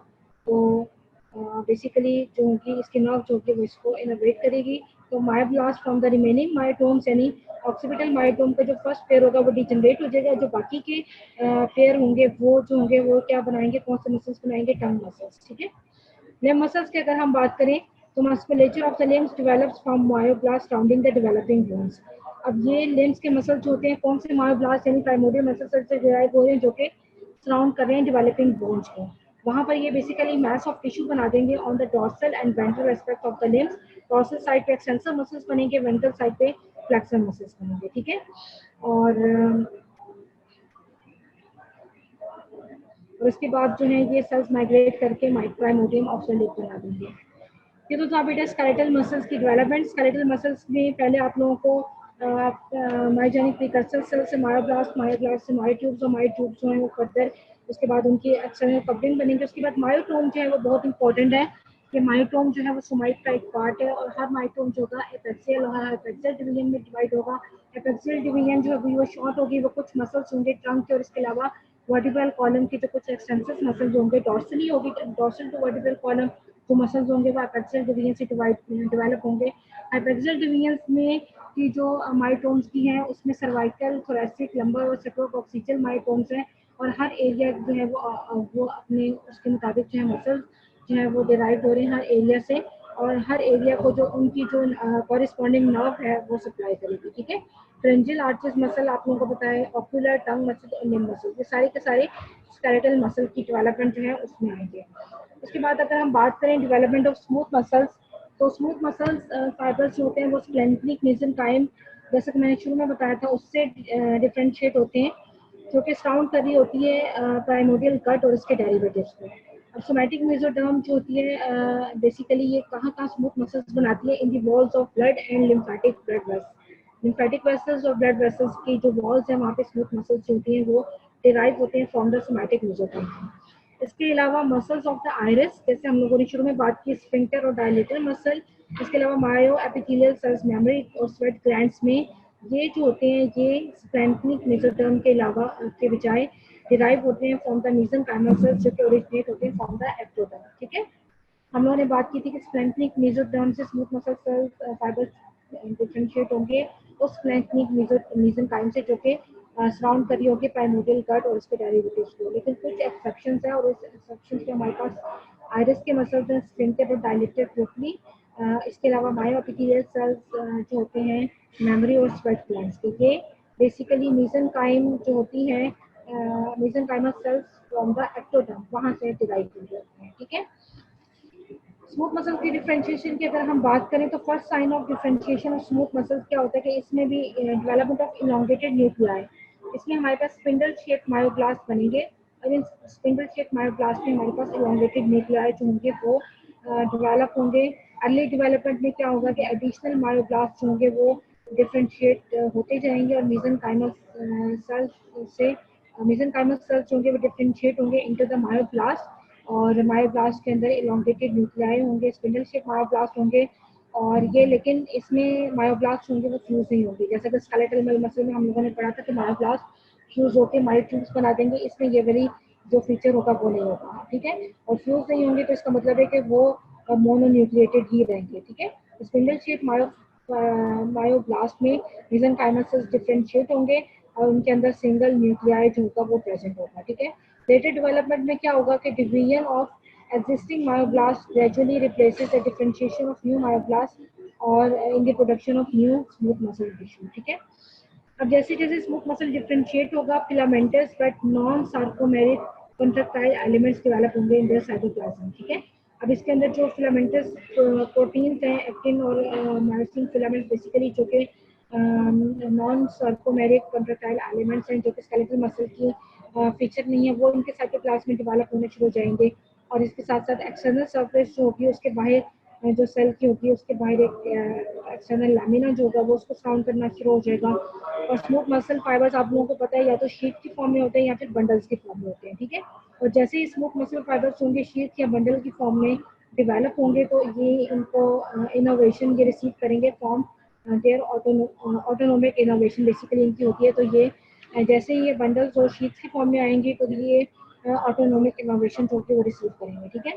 तो बेसिकली जो होगी इसकी नर्व जो होगी वो इसको इनर्वेट करेगी। तो myoblast from the remaining myotomes यानी ऑक्सीपिटल मायोटोम का जो फर्स्ट पेयर होगा वो डिजनरेट हो जाएगा, जो बाकी के पेयर होंगे वो जो होंगे वो क्या बनाएंगे? कौन से मसल्स बनाएंगे? टंग मसल्स। ठीक है, लिम्ब मसल्स की अगर हम बात करें तो musculature of the limbs develops from myoblast surrounding the developing bones. अब ये लिम्स के मसल्स होते हैं कौन से? मायोब्लास्ट यानी प्राइमोडियल मसल्स से डिराइव हो रहे हैं जो कि सराउंड कर रहे हैं डेवलपिंग बोन्स को। वहाँ पर ये बेसिकली मास ऑफ टिश्यू बना देंगे on the dorsal and ventral aspect of the limbs. Dorsal side पे एक्सटेंसर मसल्स बनेंगे, वेंट्रल साइड पे फ्लेक्सर मसल्स बनेंगे। ठीक है, और उसके बाद जो है ये सेल्स माइग्रेट करके प्राइमोडियम ऑफ द लिप बना देंगे। ये तो था बेटा स्केलेटल मसल्स की डेवलपमेंट। स्केलेटल मसल्स में पहले आप लोगों को मायोजेनिक प्रीकर्सर सेल से मायोब्लास्ट से मायोट्यूब्स और मायोट्यूब्स जो है वो फर्दर उसके बाद उनकी एक्सटर्नल कवरिंग बनेंगे। उसके बाद मायोटोम जो है वो बहुत इंपॉर्टेंट है कि मायोटोम जो है वो सोमाइट का एक पार्ट है और हर मायोटोम जो होगा एपेक्सियल और हाइपेक्सियल डिवीजन में डिवाइड होगा। एपेक्सियल डिवीजन जो होगी वो शॉर्ट होगी, वो कुछ मसल्स होंगे ट्रंक के और इसके अलावा वर्टिब्रल कॉलम के जो कुछ एक्सटेंसिव मसल्स होंगे, डॉर्सली होगी, डॉर्सल टू वर्टिब्रल कॉलम जो मसल्स होंगे वो एपेक्सियल डिवीजन से डेवलप होंगे। एपेक्सियल डिवीजन में की जो मायोटोम्स की हैं उसमें सर्वाइकल, थोरेसिक, लंबर और सेक्रोकॉक्सियल मायोटोम्स हैं, और हर एरिया जो है वो अपने उसके मुताबिक जो है मसल्स जो है वो डिराइव हो रहे हैं हर एरिया से, और हर एरिया को जो उनकी जो कॉरिस्पॉन्डिंग नर्व है वो सप्लाई करेगी। ठीक है, फ्रेंजियल आर्चेस मसल आप लोगों को पता है, ऑक्यूलर, टंग मसल और लिम्ब मसल, ये सारे के सारे स्केलेटल मसल की डेवलपमेंट जो है उसमें आएंगे। उसके बाद अगर हम बात करें डेवलपमेंट ऑफ स्मूथ मसल्स, तो स्मूथ मसल्स फाइबर्स जो होते हैं वो स्प्लेनिक मेसेनकाइम, जैसे कि मैंने शुरू में बताया था, उससे डिफ्रेंशिएट होते हैं, जो कि सराउंड कर रही होती है प्राइमोडियल कट और उसके डेरिवेटिव्स को। अब सोमैटिक मेसोडर्म जो होती है बेसिकली ये कहाँ कहाँ स्मूथ मसल्स बनाती है, in the walls of blood and lymphatic blood vessels. Lymphatic vessels और ब्लड वेसल्स की जो वॉल्स हैं वहाँ पे स्मूथ मसल्स जो होती हैं वो डिराइव होते हैं फ्रॉम द सोमैटिक मेसोडर्म। इसके अलावा मसल्स ऑफ द आइरिस, जैसे हम लोगों ने शुरू में बात की, स्फिंक्टर और डायलेटर मसल। इसके अलावा मायो एपिथेलियल सेल्स, मेमोरी और स्वेट ग्लैंड्स में ये जो होते हैं ये स्प्लेनिक मेसोडर्म के अलावा के बजाय डिराइव होते हैं फ्रॉम द मेसेनकाइमल सेल्स, जो कि ओरिजिनेट होते हैं फ्रॉम द एक्टोडर्म। ठीक है, हम लोगों ने बात की थी कि स्प्लेनिक मेसोडर्म से smooth muscle cells fibre differentiate होंगे उस स्प्लेनिक मेसेनकाइम से, जो कि सराउंड कर रही होगी प्राइमोडियल कट और उसके डेरिवेटिव्स को। लेकिन कुछ एक्सेप्शंस हैं, और उस एक्सेप्शंस में हमारे पास आइरिस के मसल्स हैं, स्फिंक्टर और डायलेटेड प्रोटली। इसके अलावा मायो एपिथेलियल सेल्स जो होते हैं, मेमोरी और स्वेट ग्लैंड्स के, ये बेसिकली मेसेनकाइम जो होती है, mesenchymal cells from the ectoderm वहां से डिराइव हो जाते हैं। ठीक है, स्मूथ मसल की डिफरेंशिएशन की अगर हम बात करें तो first sign of differentiation of smooth muscles क्या होता है कि इसमें भी डेवलपमेंट ऑफ इलोंगेटेड न्यूक्लियाई, इसमें हमारे पास स्पिंडल शेप मायोब्लास्ट बनेंगे, और इन स्पिंडल शेप मायोब्लास्ट में हमारे पास इलोंगेटेड न्यूक्लियाई जो होंगे वो डेवलप होंगे। अर्ली डेवलपमेंट में क्या होगा कि एडिशनल मायोब्लास्ट होंगे वो डिफरेंशिएट होते जाएंगे, और मेसेनकाइमल सेल्स से मेसेनकाइमल सेल्स होंगे वो डिफरेंशिएट होंगे इनटू द मायोब्लास्ट, और मायोब्लास्ट के अंदर इलोंगेटेड न्यूक्लियाई होंगे, स्पिंडल शेप मायोब्लास्ट होंगे। और ये लेकिन इसमें मायोब्लास्ट होंगे वो फ्यूज नहीं होंगे, जैसे कि स्केलेटल मसल में हम लोगों ने पढ़ा था कि मायोब्लास्ट फ्यूज होकर मायोट्यूब्स बना देंगे, इसमें ये वाली जो फीचर होगा वो नहीं होगा। ठीक है, और फ्यूज नहीं होंगे तो इसका मतलब है कि वो मोनोन्यूक्लिएटेड ही रहेंगे। ठीक है, स्पिंडल शेप मायोब्लास्ट में मेसेनकाइमल सेल्स डिफरेंशिएट होंगे, और उनके अंदर सिंगल न्यूक्लियाई जो होगा वो प्रेजेंट होगा। ठीक है, लेटर डेवलपमेंट में क्या होगा कि division of existing myoblasts gradually replaces the differentiation of new myoblasts और in the production of new smooth muscle tissue। ठीक है, अब जैसे जैसे स्मूथ मसल डिफरेंशिएट होगा, filamentous but non sarcomeric contractile elements develop होंगे इन देयर साइटोप्लाज्म। ठीक है, अब इसके अंदर जो फिलामेंटस प्रोटीन्स हैं, एक्टिन और मायोसिन फिलामेंट्स बेसिकली जो कि नॉन सार्कोमेरिक कॉन्ट्रैक्टाइल एलिमेंट्स हैं, जो कि स्केलेटल मसल की फीचर नहीं है, वो इनके साइटोप्लाज्म में डेवलप होने शुरू हो जाएंगे। और इसके साथ साथ एक्सटर्नल सरफेस जो होगी उसके बाहर जो सेल की होगी उसके बाहर एक एक्सटर्नल लैमिना जो होगा वो उसको सराउंड करना शुरू हो जाएगा। और स्मूथ मसल फाइबर्स आप लोगों को पता है या तो शीट की फॉर्म में होते हैं या फिर बंडल्स की फॉर्म में होते हैं। ठीक है, और जैसे ही स्मूथ मसल फाइबर्स होंगे शीट या बंडल की फॉर्म में डिवेलप होंगे तो ये इनको इनोवेशन ये रिसीव करेंगे from their autonomic innervation basically इनकी होती है। तो ये जैसे ही ये बंडल्स और शीट्स की फॉर्म में आएंगे तो ये ऑटोनोमिक इनोवेशन जो कि वो रिसीव करेंगे। ठीक है,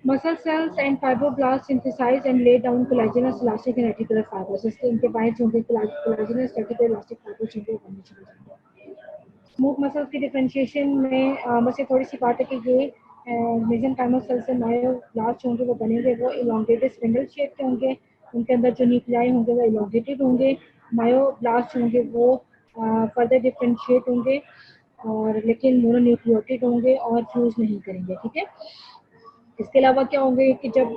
muscle cells and fibroblast synthesize and lay down collagenous elastic and reticular fibres, इसके इनके बाहर जो होंगे कोलेजनस रेटिकुलर इलास्टिक फाइबर्स जो बनने शुरू हो जाएंगे। स्मूथ मसल्स की डिफरेंशिएशन में बस ये थोड़ी सी बात है कि ये मेसेनकाइमल सेल से मायोब्लास्ट होंगे वो बनेंगे, वो इलोंगेटेड स्पिंडल शेप के होंगे, उनके अंदर जो न्यूक्लियाई होंगे वो इलोंगेटेड होंगे। मायोब्लास्ट होंगे वो फर्दर डिफरेंशिएट होंगे और लेकिन मोनोन्यूक्लियोटिड होंगे और फ्यूज नहीं करेंगे। ठीक है, इसके अलावा क्या होंगे कि जब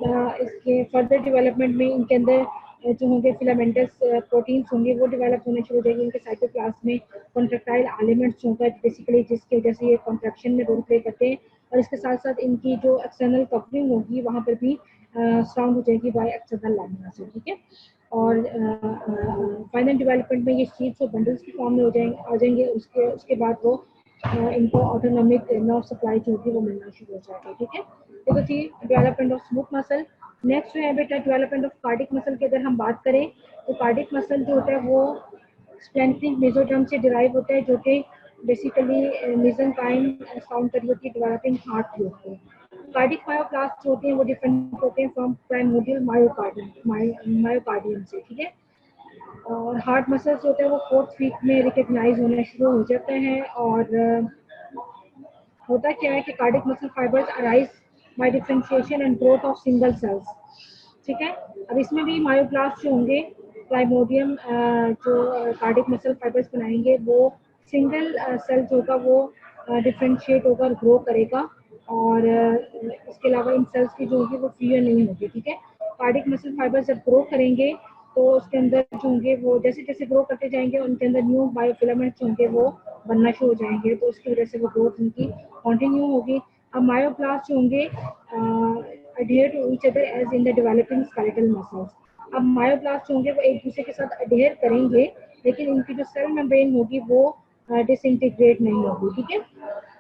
इसके फर्दर डेवलपमेंट में इनके अंदर जो होंगे फिलामेंटस प्रोटीन्स होंगे वो डेवलप होने शुरू हो जाएंगे इनके साइटोप्लाज्म में। कॉन्ट्रैक्टाइल एलिमेंट्स होगा बेसिकली जिसकी वजह से ये कॉन्ट्रैक्शन में रोल प्ले करते हैं, और इसके साथ साथ इनकी जो एक्सटर्नल कवरिंग होगी वहाँ पर भी सराउंड हो जाएगी बाय एक्सटर्नल लैमिना से। ठीक है, और फाइनल डेवलपमेंट में ये शीट्स और बंडल्स की फॉर्म में आ जाएंगे। उसके उसके बाद वो इनको ऑटोनॉमिक नर्व सप्लाई जो होगी वो मिलना शुरू हो जाएगा। ठीक है, देखो जी development of smooth muscle. Next जो है बेटा डेवलपमेंट ऑफ कार्डिक मसल की अगर हम बात करें तो कार्डिक मसल जो होता है वो स्प्लेनिक मेसोडर्म से डिराइव होता है, जो कि बेसिकली मेसेंकाइम साउंड करी होती है डेवलपिंग हार्ट ट्यूब को। कार्डिक मायोब्लास्ट होते हैं वो डिफरेंट होते हैं फ्रॉम प्राइमोडियल मायोकार्डियम से, ठीक है। और हार्ट मसल्स होते हैं वो फोर्थ वीक में रिकग्नाइज होना शुरू हो जाते हैं। और होता क्या है कि cardiac muscle fibres arise by differentiation and growth of single cells, ठीक है। अब इसमें भी मायोब्लास्ट जो होंगे प्राइमोडियम जो कार्डिक मसल फाइबर्स बनाएंगे वो सिंगल सेल जो होगा वो डिफरेंशिएट होकर ग्रो करेगा। और इसके अलावा इन सेल्स की जो होगी वो फ्रीयर नहीं होगी, ठीक है। कार्डिक मसल फाइबर्स जब ग्रो करेंगे तो उसके अंदर जो होंगे वो जैसे जैसे ग्रो करते जाएंगे उनके अंदर न्यू बायोफिलामेंट्स होंगे वो बनना शुरू हो जाएंगे, तो उसकी वजह से वो ग्रोथ उनकी कंटिन्यू होगी। अब मायोब्लास्ट जो होंगे adhere to each other as in the developing skeletal muscles। अब मायोब्लास्ट होंगे वो एक दूसरे के साथ अडेयर करेंगे, लेकिन इनकी जो सेल मेम्ब्रेन होगी वो डिसइंटीग्रेट नहीं होगी, ठीक है।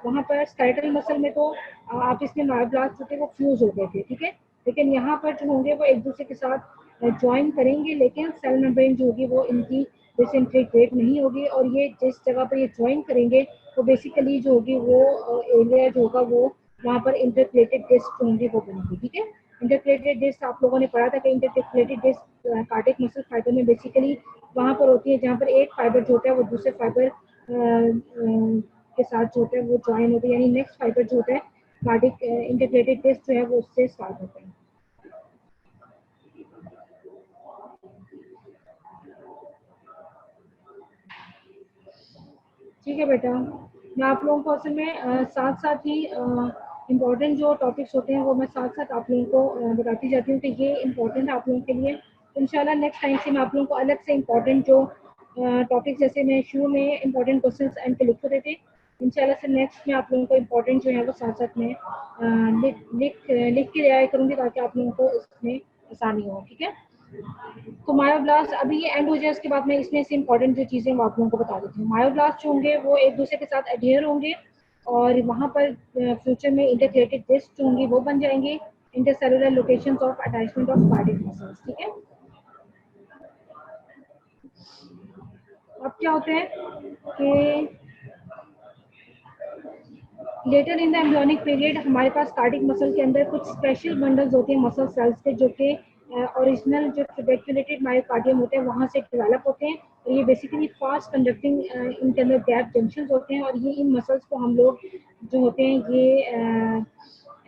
वहाँ पर स्केलेटल मसल में तो आप इसमें मायोब्लास्ट होते वो फ्यूज हो गए थे, ठीक है। लेकिन यहाँ पर जो होंगे वो एक दूसरे के साथ ज्वाइन करेंगे, लेकिन सेल मेम्ब्रेन जो होगी वो इनकी डिसइंटीग्रेट नहीं होगी। और ये जिस जगह पर ये ज्वाइन करेंगे तो बेसिकली जो होगी वो एरिया जो होगा वो वहाँ पर इंटरक्लेटेड डिस्क होंगी वो बनेगी, ठीक है। इंटरक्लेटेड डिस्क आप लोगों ने पढ़ा था कि इंटरक्लेटेड डिस्क कार्डिक मसल फाइबर में बेसिकली वहाँ पर होती है जहाँ पर एक फाइबर जो होता है वो दूसरे फाइबर के साथ जो होता है वो ज्वाइन होता है, यानी नेक्स्ट फाइबर जो होता है कार्डिक इंटरक्लेटेड डिस्क जो है वो उससे स्टार्ट होता है। ठीक है बेटा, मैं आप लोगों को असल में साथ साथ ही इम्पोर्टेंट जो टॉपिक्स होते हैं वो मैं साथ साथ आप लोगों को बताती जाती हूँ कि ये इम्पोर्टेंट है आप लोगों के लिए। तो इंशाल्लाह नेक्स्ट टाइम से मैं आप लोगों को अलग से इम्पोर्टेंट जो टॉपिक जैसे मैं शुरू में इम्पोर्टेंट क्वेश्चंस एंड पे लिख देते इंशाल्लाह से नेक्स्ट में आप लोगों को इम्पोर्टेंट जो है वो साथ साथ में लिख के आया करूँगी ताकि आप लोगों को इसमें आसानी हो, ठीक है। तो मायोब्लास्ट अभी ये एंड हो जाए उसके बाद में इसमें से इम्पोर्टेंट जो चीज़ें मैं आप लोगों को बता देती हूँ। मायोब्लास्ट जो होंगे वो एक दूसरे के साथ अडेयर होंगे और वहाँ पर फ्यूचर में इंटरक्लेटेड डिस्क जो होंगी वो बन जाएंगे, intercellular locations of attachment of cardiac muscles, ठीक है। अब क्या होता है कि later in the embryonic period हमारे पास कार्डिक मसल के अंदर कुछ स्पेशल बंडल्स होते हैं मसल सेल्स के, जो कि ओरिजिनल जो ट्यूबैक्युलेटेड मायोकार्डियम होते हैं वहाँ से डेवलप होते हैं। और ये बेसिकली फास्ट कंडक्टिंग इनके अंदर गैप जंक्शन होते हैं और ये इन मसल्स को हम लोग जो होते हैं ये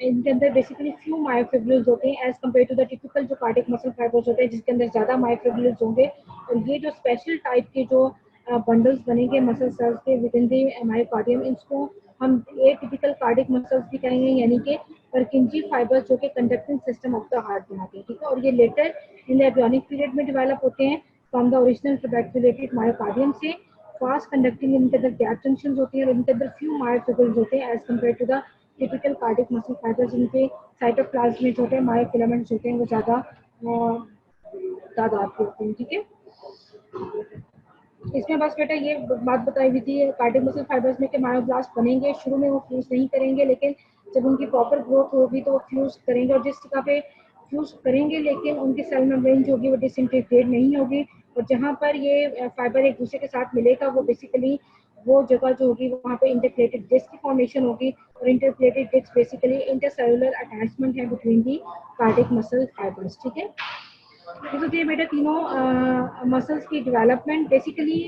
इनके अंदर बेसिकली फ्यू मायोफिब्रिल्स होते हैं as compared to the typical जो कार्डिक मसल फाइबर्स होते हैं जिसके अंदर ज़्यादा मायोफिब्रिल्स होंगे। और ये जो स्पेशल टाइप के जो बंडल्स बनेंगे मसल सेल्स के विद इन द मायोकार्डियम, इसको हम ए टिपिकल कार्डिक मसल्स भी कहेंगे, यानी कि परकिंजी फाइबर्स जो कि conducting system of the heart बनाते हैं, ठीक है। और ये later in the embryonic period में डेवलप होते हैं from the original trabeculated myocardium से। फास्ट कंडक्टिंग इनके अंदर गैप जंक्शन होती हैं और इनके अंदर फ्यू मायोफिब्रिल्स होते हैं as compared to the typical cardiac muscle fibres, जिनके साइटोप्लाज्म में जो होते हैं मायोफिलामेंट्स होते हैं वो ज़्यादा तादाद के होते हैं, ठीक है। इसमें बस बेटा ये बात बताई हुई थी कार्डिक मसल फाइबर्स में कि मायोब्लास्ट बनेंगे, शुरू में वो फ्यूज नहीं करेंगे, लेकिन जब उनकी प्रॉपर ग्रोथ होगी तो वो फ्यूज करेंगे। और जिस जगह पे फ्यूज करेंगे लेकिन उनकी सेल मेम्ब्रेन जो होगी वो डिसइंटीग्रेट नहीं होगी, और जहाँ पर ये फाइबर एक दूसरे के साथ मिलेगा वो बेसिकली वो जगह जो होगी वहाँ पे इंटरप्लेटेड डिस्क की फॉर्मेशन होगी। और इंटरप्लेटेड डिस्क बेसिकली इंटरसेलुलर अटैचमेंट है between the cardiac muscle fibres, ठीक है। तो ये बेटा तीनों मसल्स की डेवलपमेंट बेसिकली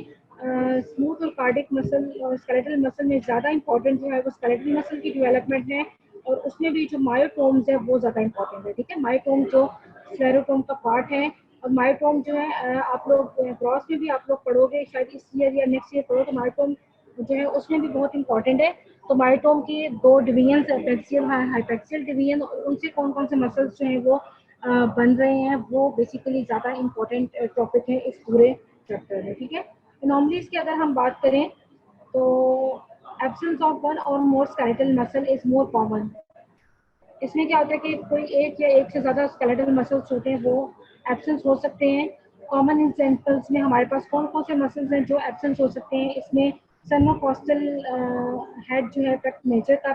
स्मूथ और कार्डिक मसल और स्केलेटल मसल में ज़्यादा इंपॉर्टेंट जो है वो स्केलेटल मसल की डेवलपमेंट है। और उसमें भी जो मायोटोम्स है वो ज़्यादा इंपॉर्टेंट है, ठीक है। मायोटोम जो स्क्लेरोटोम का पार्ट है, और मायोटोम जो है आप लोग क्रॉस में भी आप लोग पढ़ोगे शायद इस ईयर या नेक्स्ट ईयर पढ़ो, तो मायोटोम जो है उसमें भी बहुत इंपॉर्टेंट है। तो मायोटोम के दो डिवीजन, एपेक्सियल हाइपेक्सियल डिवीजन, उनसे कौन कौन से मसल्स जो हैं वो बन रहे हैं वो बेसिकली ज़्यादा इंपॉर्टेंट टॉपिक है इस पूरे चैप्टर में, ठीक है। एनॉमलीज की अगर हम बात करें तो एब्सेंस ऑफ वन और more skeletal muscle is more common. इसमें क्या होता है कि कोई एक या एक से ज़्यादा स्केलेटल मसल्स होते हैं वो एब्सेंस हो सकते हैं। कॉमन एग्जांपल्स में हमारे पास कौन कौन से मसल्स हैं जो एब्सेंस हो सकते हैं, इसमें सर्नोकॉस्टल हेड जो है पेक्ट मेजर का,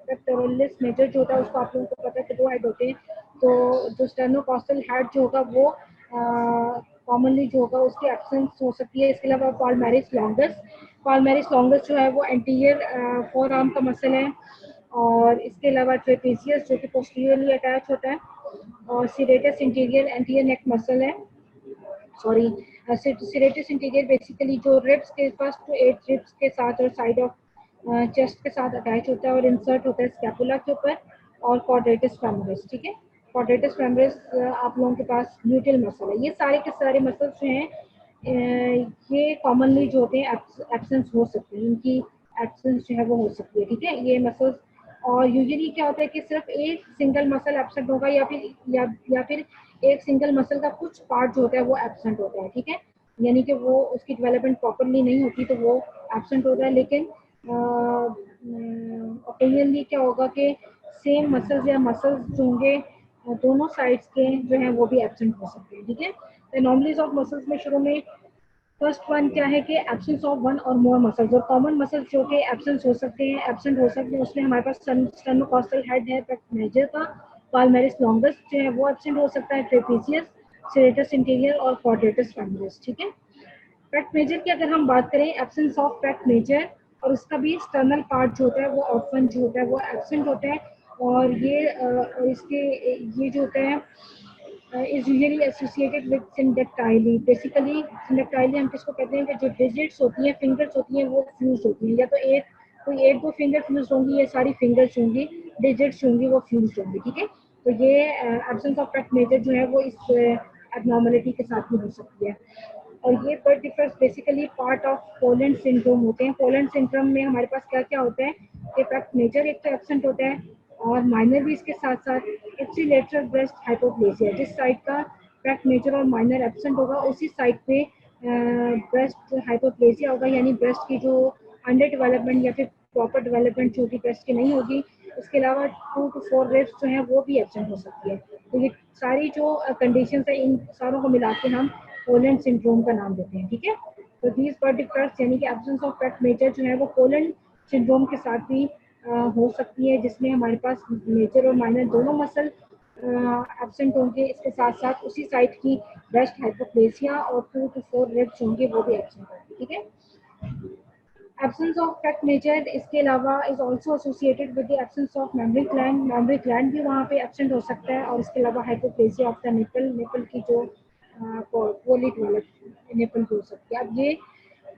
पेक्टोरलिस मेजर जो होता है उसको आप लोगों को पता है कि दो हेड होते हैं। तो जो स्टर्नोकॉस्टल हेड जो होगा वो कॉमनली जो होगा उसकी एब्सेंस हो सकती है। इसके अलावा पॉलमैरिस लॉन्गस पाल्मेरिस लॉन्गस जो है वो एंटीरियर फोर आर्म का मसल है, और इसके अलावा ट्रेपेजियस जो कि पोस्टीरियरली अटैच होता है, और सीरेटस इंटीरियर एंटीरियर नेक मसल है, सॉरी सीरेटस इंटीरियर बेसिकली जो रिब्स के फर्स्ट टू 8 रिब्स के साथ और साइड ऑफ चेस्ट के साथ अटैच होता है और इंसर्ट होता है स्कैपुला के ऊपर, और क्वाड्रेटस फेमोरिस, ठीक है। क्वाड्रेटस फेमोरिस आप लोगों के पास ल्यूटियल मसल है। ये सारे के सारे मसल्स जो हैं ये कॉमनली जो होते हैं एब्सेंस हो सकते हैं, इनकी एब्सेंस जो है वो हो सकती है, ठीक है, ये मसल्स। और यूजुअली क्या होता है कि सिर्फ एक सिंगल मसल एब्सेंट होगा, या फिर एक सिंगल मसल का कुछ पार्ट जो होता है वो एब्सेंट होता है, ठीक है, यानी कि वो उसकी डेवलपमेंट प्रॉपरली नहीं होती तो वो एब्सेंट होता है। लेकिन ओपिनियनली क्या होगा कि सेम मसल्स या मसल्स जो होंगे दोनों साइड्स के जो हैं वो भी एब्सेंट हो सकते हैं, ठीक है। एनॉमलीज ऑफ मसल्स में शुरू में फर्स्ट वन क्या है कि एब्सेंस ऑफ वन और मोर मसल्स, और कॉमन मसल्स जो कि एब्सेंट हो सकते हैं उसमें हमारे पास स्टर्नोकॉस्टल हेड है पेक्ट मेजर का, पाल्मेरिस लॉन्गस जो है वो एब्सेंट हो सकता है, ट्रेपेजियस, सेरेटस इंटीरियर और क्वाड्रेटस फेमोरिस, ठीक है। पेक्ट मेजर की अगर हम बात करें, एब्सेंस ऑफ पेक्ट मेजर और उसका भी एक्सटर्नल पार्ट जो होता है वो ऑफन जो होता है वो एब्सेंट होता है, और इसके ये जो होता है is usually associated with syndactyly। Basically syndactyly हम किसको कहते हैं कि जो डिजिट्स होती हैं, फिंगर्स होती हैं, वो फ्यूज होती हैं, या तो कोई एक दो फिंगर फ्यूज होंगी, ये सारी फिंगर्स होंगी, डिजिट्स होंगी वो फ्यूज होंगी, ठीक है। तो ये एब्सेंस ऑफ पेक्ट मेजर जो है वो इस एबनॉर्मलिटी के साथ भी हो सकती है। और ये birth differs basically part of Poland syndrome होते हैं। पोलैंड सिंड्रोम में हमारे पास क्या क्या होता है कि पेक्ट मेजर एक तो एब्सेंट होता है, और माइनर भी इसके साथ साथ इप्सिलेटरल ब्रेस्ट हाइपोप्लेसिया, जिस साइड का पेक्ट मेजर और माइनर एब्सेंट होगा उसी साइड पे ब्रेस्ट हाइपोप्लेसिया होगा, यानी ब्रेस्ट की जो अंडर डेवलपमेंट या फिर प्रॉपर डेवलपमेंट जो होगी ब्रेस्ट की नहीं होगी। इसके अलावा 2 to 4 रिब्स जो हैं वो भी एब्सेंट हो सकती है। तो ये सारी जो कंडीशन है इन सारों को मिला के हम पोलैंड सिंड्रोम का नाम देते हैं, ठीक है। तो दीज पर्टिकुलर्स यानी कि एब्सेंस ऑफ पेक्ट मेजर जो है वो पोलैंड सिंड्रोम के साथ भी हो सकती है, जिसमें हमारे पास मेजर और माइनर दोनों मसल एब्सेंट होंगे, इसके साथ साथ उसी साइड की ब्रेस्ट हाइपोप्लेसिया और 2 to 4 रिब्स होंगे वो भी एब्सेंट होंगे, ठीक है। एब्सेंस ऑफ पेक्ट मेजर इसके अलावा is also associated with the absence of mammary gland. Mammary gland भी वहाँ पे एब्सेंट हो सकता है, और इसके अलावा hypoplasia of the nipple, nipple की जो पोली डेवलप निपल हो सकती है। अब ये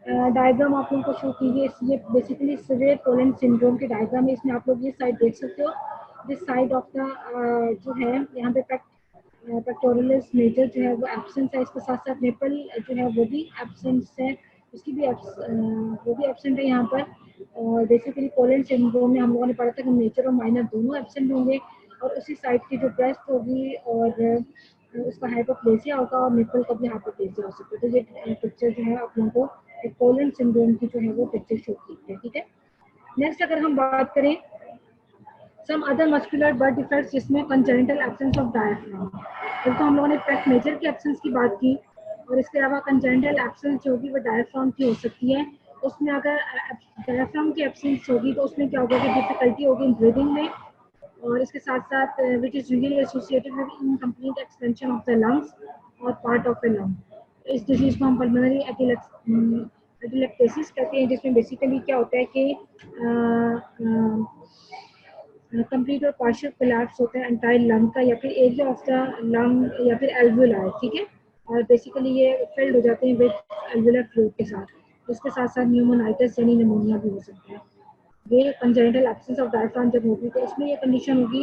डायग्राम आप लोगों को शो कीजिए, ये बेसिकली सिवियर पोलैंड सिंड्रोम के डायग्राम है। इसमें आप लोग ये साइड देख सकते हो, दिस साइड ऑफ द जो है यहाँ पे पेक्टोरलिस मेजर जो है वो एब्सेंस है, इसके साथ साथ निपल जो है वो भी एब्सेंस है, उसकी भी वो भी एब्सेंट है यहाँ पर। और बेसिकली पोलैंड सिंड्रोम में हम लोगों ने पढ़ा था कि मेजर और माइनर दोनों एब्सेंट होंगे, और उसी साइड की जो ब्रेस्ट होगी और उसका हाइपोप्लेसिया होगा, और निपल का भी हाइपोप्लेसिया हो सकता है। तो ये पिक्चर जो है आप लोगों को एक पोलैंड सिंड्रोम की जो है वो पिक्चर शो की है, ठीक है। नेक्स्ट अगर हम बात करें some other muscular birth defects, जिसमें कंजेनिटल एब्सेंस ऑफ डायफ्राम, एक तो हम लोगों ने पेक्ट मेजर की एब्सेंस की बात की, और इसके अलावा कंजेनिटल एब्सेंस जो होगी वो डायफ्राम की हो सकती है। उसमें अगर डायफ्राम की एब्सेंस होगी तो उसमें क्या होगा कि डिफिकल्टी होगी इन ब्रीदिंग में, और इसके साथ साथ which is usually associated with incomplete expansion of the lungs और पार्ट ऑफ द लंग। इस डिजीज को हम पल्मोनरी एटिलेक्टेसिस कहते हैं, जिसमें बेसिकली क्या होता है कि कंप्लीट और पार्शियल कोलैप्स होता है एंटायर लंग का, या फिर एरिया ऑफ द लंग, या फिर एल्वुलाई, ठीक है। और बेसिकली ये फिल्ड हो जाते हैं विद एल्वुलर फ्लूइड के साथ। उसके साथ साथ न्यूमोनाइटिस यानी निमोनिया भी हो सकता है। ये कंजेनिटल एब्सेंस ऑफ डायफ्राम जब होगी तो उसमें ये कंडीशन होगी।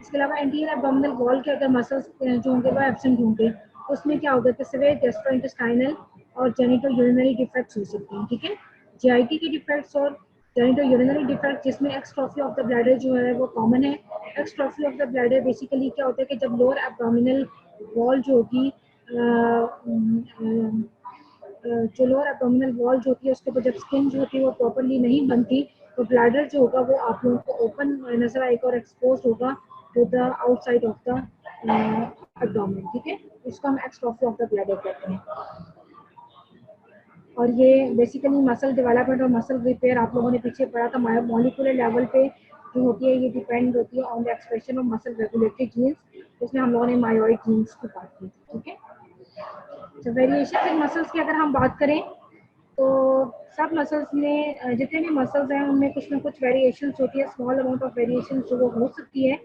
इसके अलावा एंटीरियर एब्डोमिनल वॉल के अगर मसल्स जो होंगे वो एब्सेंट होंगे, उसमें क्या होगा कि सिवियर गैस्ट्रोइंटेस्टाइनल और जेनिटो यूरिनरी डिफेक्ट्स हो सकते हैं, ठीक है। जीआईटी के डिफेक्ट्स और जेनिटो यूरिनरी डिफेक्ट, जिसमें एक्सट्रॉफी ऑफ द ब्लैडर जो है वो कॉमन है। एक्सट्रॉफी ऑफ द ब्लैडर बेसिकली क्या होता है कि जब लोअर एब्डोमिनल वॉल जो होगी जो लोअर एब्डोमिनल वॉल जो होती है उसके ऊपर जब स्किन जो होती है वो प्रॉपरली नहीं बनती, तो ब्लैडर जो होगा वो आप लोगों को ओपन नजर आएगा और एक्सपोज होगा to the outside of the abdomen, ठीक है। इसको हम एक्सट्रॉफी ऑफ द ब्लैडर कहते हैं। और ये बेसिकली मसल डेवलपमेंट और मसल रिपेयर आप लोगों ने पीछे पढ़ा था, मॉलिक्यूलर लेवल पे जो होती है ये डिपेंड होती है on the expression of muscle regulatory genes, जिसमें हम लोगों ने मायोइड जीन्स की बात की थी, ठीक है। तो वेरिएशन इन मसल्स की अगर हम बात करें तो सब मसल्स में जितने भी मसल्स हैं उनमें कुछ ना कुछ वेरिएशंस होती है, स्मॉल अमाउंट ऑफ वेरिएशन जो वो हो सकती है।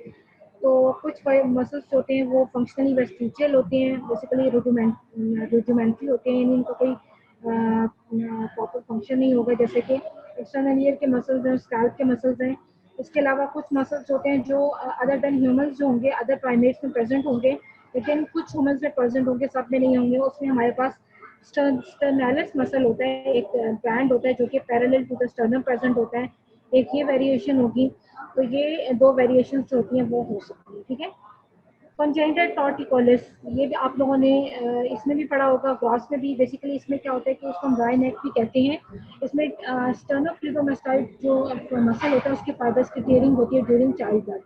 तो कुछ मसल्स होते हैं वो फंक्शनली वेस्टिजियल होते हैं, बेसिकली रुडिमेंट्री होते हैं, यानी इनका कोई प्रॉपर फंक्शन नहीं होगा, जैसे कि एक्सटर्नल ईयर के मसल्स हैं, स्कैल्प के मसल्स हैं। इसके अलावा कुछ मसल्स होते हैं जो अदर देन ह्यूमंस जो होंगे, अदर प्राइमेट्स में प्रेजेंट होंगे, लेकिन कुछ ह्यूमंस में प्रेजेंट होंगे, सब में नहीं होंगे। उसमें हमारे पास स्टर्नालिस मसल होता है, एक बैंड होता है जो कि parallel to the sternum present होता है, एक ये वेरिएशन होगी। तो ये दो वेरिएशन जो होती हैं वो हो सकती है, ठीक है। कंजेनिटल टॉर्टिकोलिस, ये भी आप लोगों ने इसमें भी पढ़ा होगा, ग्रॉस में भी। बेसिकली इसमें क्या होता है कि उसको हम ड्राई नेक भी कहते हैं। इसमें स्टर्नोक्लिडोमास्टाइड जो मसल होता है उसकी फाइबर्स की टीयरिंग होती है during child birth.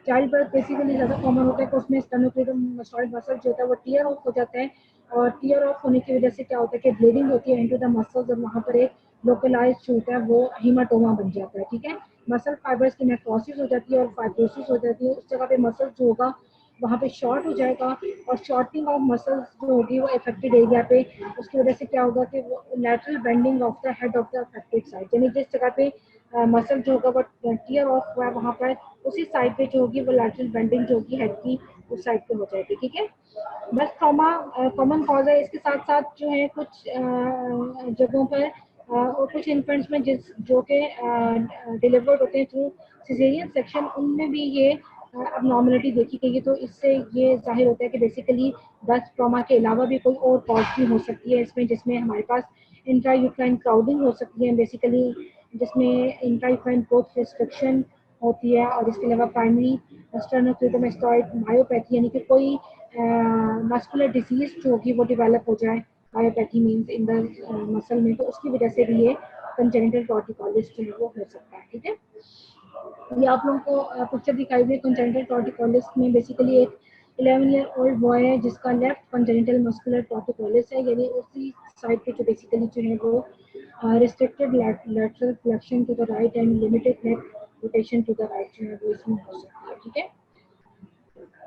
Child birth basically ज़्यादा कॉमन होता है कि उसमें स्टर्नोक्लिडोमास्टाइड मसल जो होता है वो टीयर ऑफ हो जाता है, और टीयर ऑफ होने की वजह से क्या होता है कि ब्लीडिंग होती है इनटू द मसल्स, और वहाँ पर एक लोकलाइज जो होता है वो हीमाटोमा बन जाता है, ठीक है। मसल फाइबर्स की नेक्रोसिस हो जाती है और फाइब्रोसिस हो जाती है, उस जगह पे मसल जो होगा वहाँ पे शॉर्ट हो जाएगा, और शॉर्टिंग ऑफ मसल्स जो होगी वो अफेक्टेड एरिया पे, उसकी वजह से क्या होगा कि वो lateral bending of the head of the affected side, यानी जिस जगह पे मसल जो होगा वो टीयर ऑफ हुआ है वहाँ पर उसी साइड पे जो होगी वो लैटरल बेंडिंग जो होगी हेड की उस साइड पे हो जाएगी, ठीक है। बस ट्रॉमा कॉमन कॉज है। इसके साथ साथ जो है कुछ जगहों पर और कुछ इन्फेंट्स में जिस जो कि डिलीवर्ड होते हैं थ्रू सिजेरियन सेक्शन, उनमें भी ये abnormality देखी गई है। तो इससे ये जाहिर होता है कि बेसिकली बस ट्रॉमा के अलावा भी कोई और कॉज भी हो सकती है इसमें, जिसमें हमारे पास इंट्रायूट्राइन क्राउडिंग हो सकती है बेसिकली, जिसमें इंट्रायूट्राइन ग्रोथ रिस्ट्रिक्शन होती है, और इसके अलावा प्राइमरी स्टर्नोक्लिडोमास्टाइड मायोपैथी, यानी कि कोई मस्कुलर डिजीज जो होगी वो डेवलप हो जाए, myopathy means in the muscle में, तो उसकी वजह से भी ये कंजेनिटल टॉर्टिकोलिस जो है वो हो सकता है, ठीक है। ये आप लोगों को पिक्चर दिखाई दे कंजेनिटल टॉर्टिकोलिस में बेसिकली एक 11 ईयर ओल्ड बॉय है जिसका लेफ्ट कंजेनिटल मस्कुलर टॉर्टिकोलिस है, यानी उसी साइड पे जो बेसिकली जो है वो restricted lateral flexion to the right and limited neck rotation to the right जो है वो इसमें हो सकती है, ठीक है।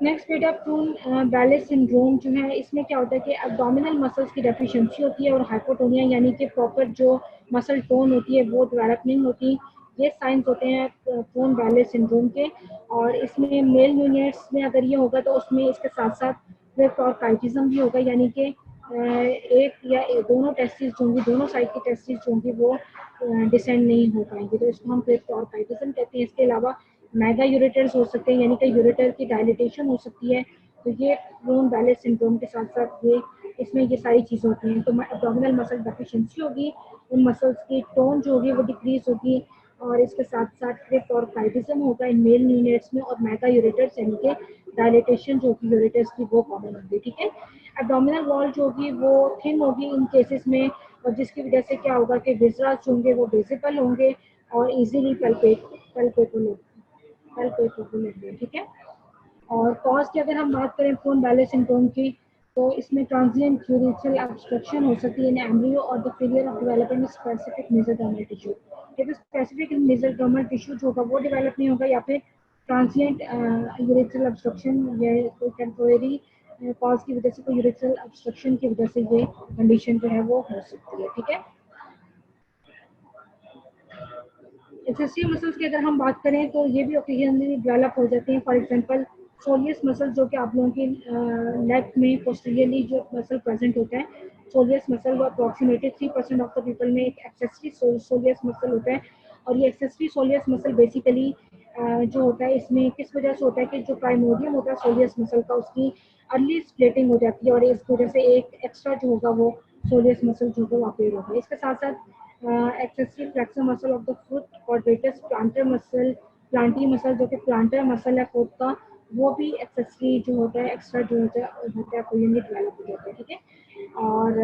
नेक्स्ट बेटा प्रून बैले सिंड्रोम जो है, इसमें क्या होता है कि एब्डोमिनल मसल्स की डेफिशिएंसी होती है और हाइपोटोनिया, यानी कि प्रॉपर जो मसल टोन होती है वो डेवलप नहीं होती। ये साइंस होते हैं प्रून बैले सिंड्रोम के, और इसमें मेल यूनिट्स में अगर ये होगा तो उसमें इसके साथ साथ क्लेफ्टोरकाइटिज्म भी होगा, यानी कि एक या दोनों टेस्टिस जो होंगी, दोनों साइड की टेस्टिस जो होंगी वो डिसेंड नहीं हो पाएंगी, तो इसको हम क्लेफ्टोरकाइटिज्म कहते हैं। इसके अलावा मेगा यूरेटर्स हो सकते हैं, यानी कि यूरेटर की डायलिटेशन हो सकती है। तो ये प्रून बैले सिंड्रोम के साथ साथ ये इसमें ये सारी चीज़ें होती हैं। तो एब्डोमिनल मसल डेफिशिएंसी होगी, उन मसल्स की टोन जो होगी वो डिक्रीज होगी, और इसके साथ साथ क्लेफ्टोरकाइटिज्म होगा इन मेल यूनिट्स में, और मेगा यूरेटर्स यानी कि डायलिटेशन जो होगी यूरेटर्स की वो कॉमन होगी, ठीक है। एब्डोमिनल वॉल जो होगी वो थिन होगी इन केसेस में, और जिसकी वजह से क्या होगा कि विजरास होंगे वो विजिबल होंगे और इजीली पल्पेबल होंगे, ठीक है। और कॉज की अगर हम बात करें प्रून बैले सिंड्रोम की, तो इसमें ट्रांजिएंट यूरिथ्रल ऑब्स्ट्रक्शन हो सकती है इन एम्ब्रियो, और the failure of development specific mesodermal tissue, जब स्पेसिफिक मेसोडर्मल टिश्यू जो होगा वो डेवलप नहीं होगा, या फिर ट्रांजिएंट यूरिथ्रल ऑब्स्ट्रक्शन या कोई टेम्पोरेरी कॉज की वजह से, कोई यूरिथ्रल ऑब्स्ट्रक्शन की वजह से ये कंडीशन जो है वो हो सकती है, ठीक है। एक्सेसिव मसल्स की अगर हम बात करें तो ये भी ओकेजनली डेवलप हो जाते हैं। फॉर एग्जांपल सोलियस मसल जो कि आप लोगों की नेक में पोस्टीरियरली जो मसल प्रेजेंट होता है, सोलियस मसल, वो अप्रॉक्सीमेटली 3% ऑफ द पीपल में एक एक्सेसरी सोलियस मसल होता है। और ये एक्सेसरी सोलियस मसल बेसिकली जो होता है इसमें किस वजह से होता है कि जो प्राइमोडियम होता है सोलियस मसल का, उसकी अर्ली स्प्लिटिंग हो जाती है, और इस वजह से एक एक्स्ट्रा जो होगा वो सोलियस मसल जो होगा वो अपेयर होगा। इसके साथ साथ accessory flexor muscle of the foot, quadratus planter muscle, Plantae muscle जो कि प्लांटर मसल है फुट का, वो भी एक्सेसरी जो होता है एक्स्ट्रा जो होता है कोई डेवलप हो जाता है, ठीक है। और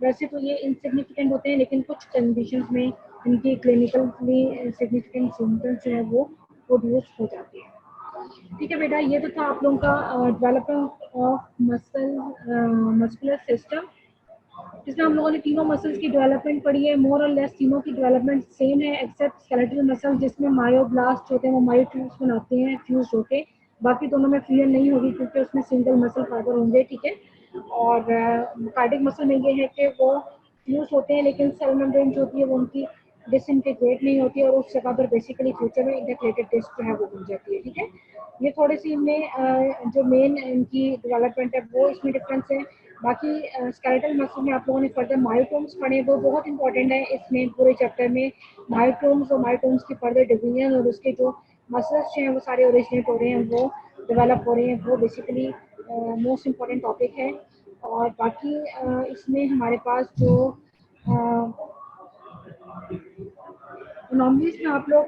वैसे तो ये इनसिग्निफिकेंट होते हैं, लेकिन कुछ कंडीशंस में इनकी क्लिनिकली सिग्निफिकेंट सिम्टम्स जो है वो प्रोड्यूस हो जाते हैं, ठीक है बेटा। ये तो था आप लोगों का डेवलपमेंट ऑफ मस्कुलर सिस्टम, जिसमें हम लोगों ने तीनों मसल्स की डेवलपमेंट पढ़ी है। मोर और लेस तीनों की डेवलपमेंट सेम है, एक्सेप्ट स्केलेटल मसल जिसमें मायोब्लास्ट होते हैं, वो मायोट्यूब्स बनाते हैं फ्यूज होके, बाकी दोनों में फ्यूजन नहीं होगी क्योंकि उसमें सिंगल मसल फाइबर होंगे, ठीक है। और कार्डिक मसल में ये है कि वो यूज होते हैं, लेकिन सेल मेम्ब्रेन जो होती है वो उनकी डिसइंटीग्रेट नहीं होती है और उस जगह पर बेसिकली फ्यूचर में इंटरक्लेटेड डिस्क जो है वो बन जाती है। ठीक है, ये थोड़ी सी इनमें जो मेन इनकी डेवलपमेंट है वो इसमें डिफरेंस है। बाकी स्केलेटल मसल में आप लोगों ने फर्दर मायोटोम्स पढ़े, वो बहुत इंपॉर्टेंट है इसमें पूरे चैप्टर में। मायोटोम्स और मायोटोम्स की फर्दर डिवीजन और उसके जो मसल्स जो हैं वो सारे ओरिजिनेट हो रहे हैं, वो डेवलप हो रहे हैं, वो बेसिकली मोस्ट इम्पॉर्टेंट टॉपिक है। और बाकी इसमें हमारे पास जो नॉर्मली इसमें आप लोग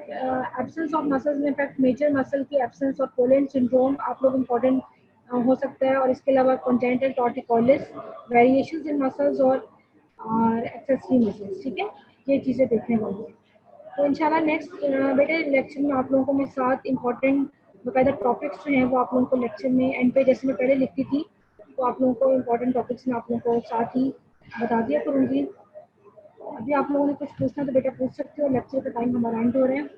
एब्सेंस ऑफ मसल्स में इनफैक्ट मेजर मसल की एब्सेंस और पोलैंड सिंड्रोम आप लोग इम्पोर्टेंट हो सकता है, और इसके अलावा congenital torticollis, variations in muscles और एक्सेसरी मसल्स। ठीक है, ये चीज़ें देखने वाली हैं। तो इंशाल्लाह नेक्स्ट बेटे लेक्चर में आप लोगों को मैं 7 इम्पॉर्टेंट बाकायदा टॉपिक्स जो हैं वो आप लोगों को लेक्चर में एंड पे जैसे मैं पहले लिखती थी, तो आप लोगों को इम्पॉर्टेंट टॉपिक्स में आप लोगों को साथ ही बता दिया करूँगी। अभी आप लोगों ने कुछ पूछना तो बेटा पूछ सकते हो, लेक्चर का टाइम हमारा एंड हो रहा है।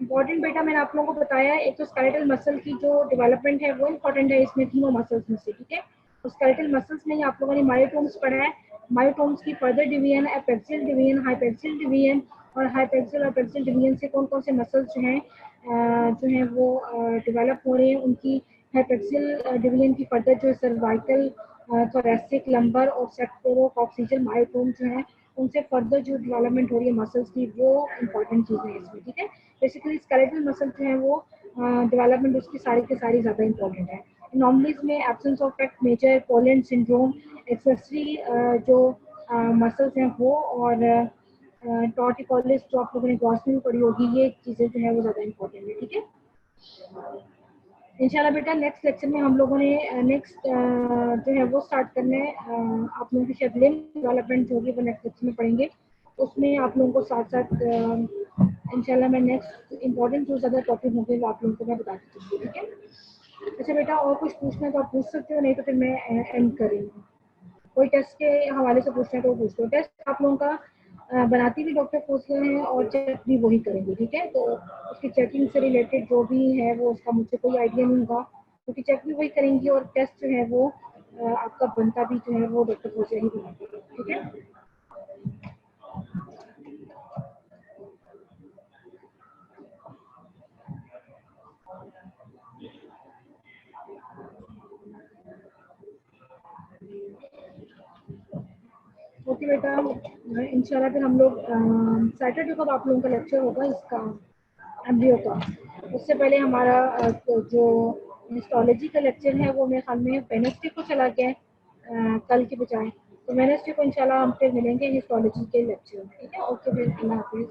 इंपॉर्टेंट बेटा मैंने आप लोगों को बताया है, एक तो स्केलेटल मसल की जो डेवलपमेंट है वो इंपॉर्टेंट है इसमें तीनों मसल्स में से। ठीक है, तो स्केलेटल मसल्स में ही आप लोगों ने मायोटोम्स पढ़ा है, मायोटोम्स की फर्दर डिवीजन, एपेक्सियल डिवीजन, हाइपेक्सियल डिवीजन, और हाइपेक्सियल और एपेक्सियल डिवीजन से कौन कौन से मसल्स जो हैं वो डेवलप हो रहे हैं, उनकी हाइपेक्सियल डिवीजन की फर्दर जो सर्वाइकल, थोरैसिक, लंबर और सेप्टेरोकॉक्सिजल मायोटोम जो है उनसे फर्दर जो डेवलपमेंट हो रही है मसल्स की, वो इंपॉर्टेंट चीज़ें हैं इसमें। ठीक है, बेसिकली स्केलेटल मसल जो है वो डेवलपमेंट उसकी सारी की सारी ज़्यादा इंपॉर्टेंट है। नॉर्मली इसमें absence of pec major, Poland syndrome, accessory जो मसल्स हैं वो, और टॉर्टिकोलिस जो आप लोगों ने ग्रॉस में भी पढ़ी होगी, ये चीज़ें जो है वो ज़्यादा इंपॉर्टेंट है। ठीक है, इंशाल्लाह बेटा नेक्स्ट लेक्चर में हम लोगों ने नेक्स्ट जो है वो स्टार्ट करना है, आप लोगों की शायद लिंक डेवलपमेंट जो होगी वो नेक्स्ट लेक्चर में पढ़ेंगे। उसमें आप लोगों को साथ साथ इंशाल्लाह मैं नेक्स्ट इंपॉर्टेंट जो ज़्यादा टॉपिक होंगे वो आप लोगों को मैं बताती चलूँगी। ठीक है, अच्छा बेटा और कुछ पूछना है तो आप पूछ सकते हो, नहीं तो फिर मैं एंड करूँगी। कोई टेस्ट के हवाले से पूछना है तो पूछ लो। टेस्ट आप लोगों का बनाती भी डॉक्टर खोसले हैं और चेक भी वही करेंगे। ठीक है, तो उसकी चेकिंग से रिलेटेड जो भी है वो उसका मुझे कोई आइडिया नहीं होगा, क्योंकि चेक भी वही करेंगी और टेस्ट जो है वो आपका बनता भी जो है वो डॉक्टर खोसले ही बनाएंगे। ठीक है, ओके बेटा, इंशाल्लाह फिर हम लोग सैटरडे को आप लोगों का लेक्चर होगा इसका एमबीओ का। उससे पहले हमारा जो हिस्टोलॉजी का लेक्चर है वो मेरे ख्याल में वेडनेसडे को चला गया है, कल के बजाय। तो वेडनेसडे को इंशाल्लाह हम फिर मिलेंगे हिस्टोलॉजी के लेक्चर में। ठीक है, ओके फिर अल्लाह हाफिज़।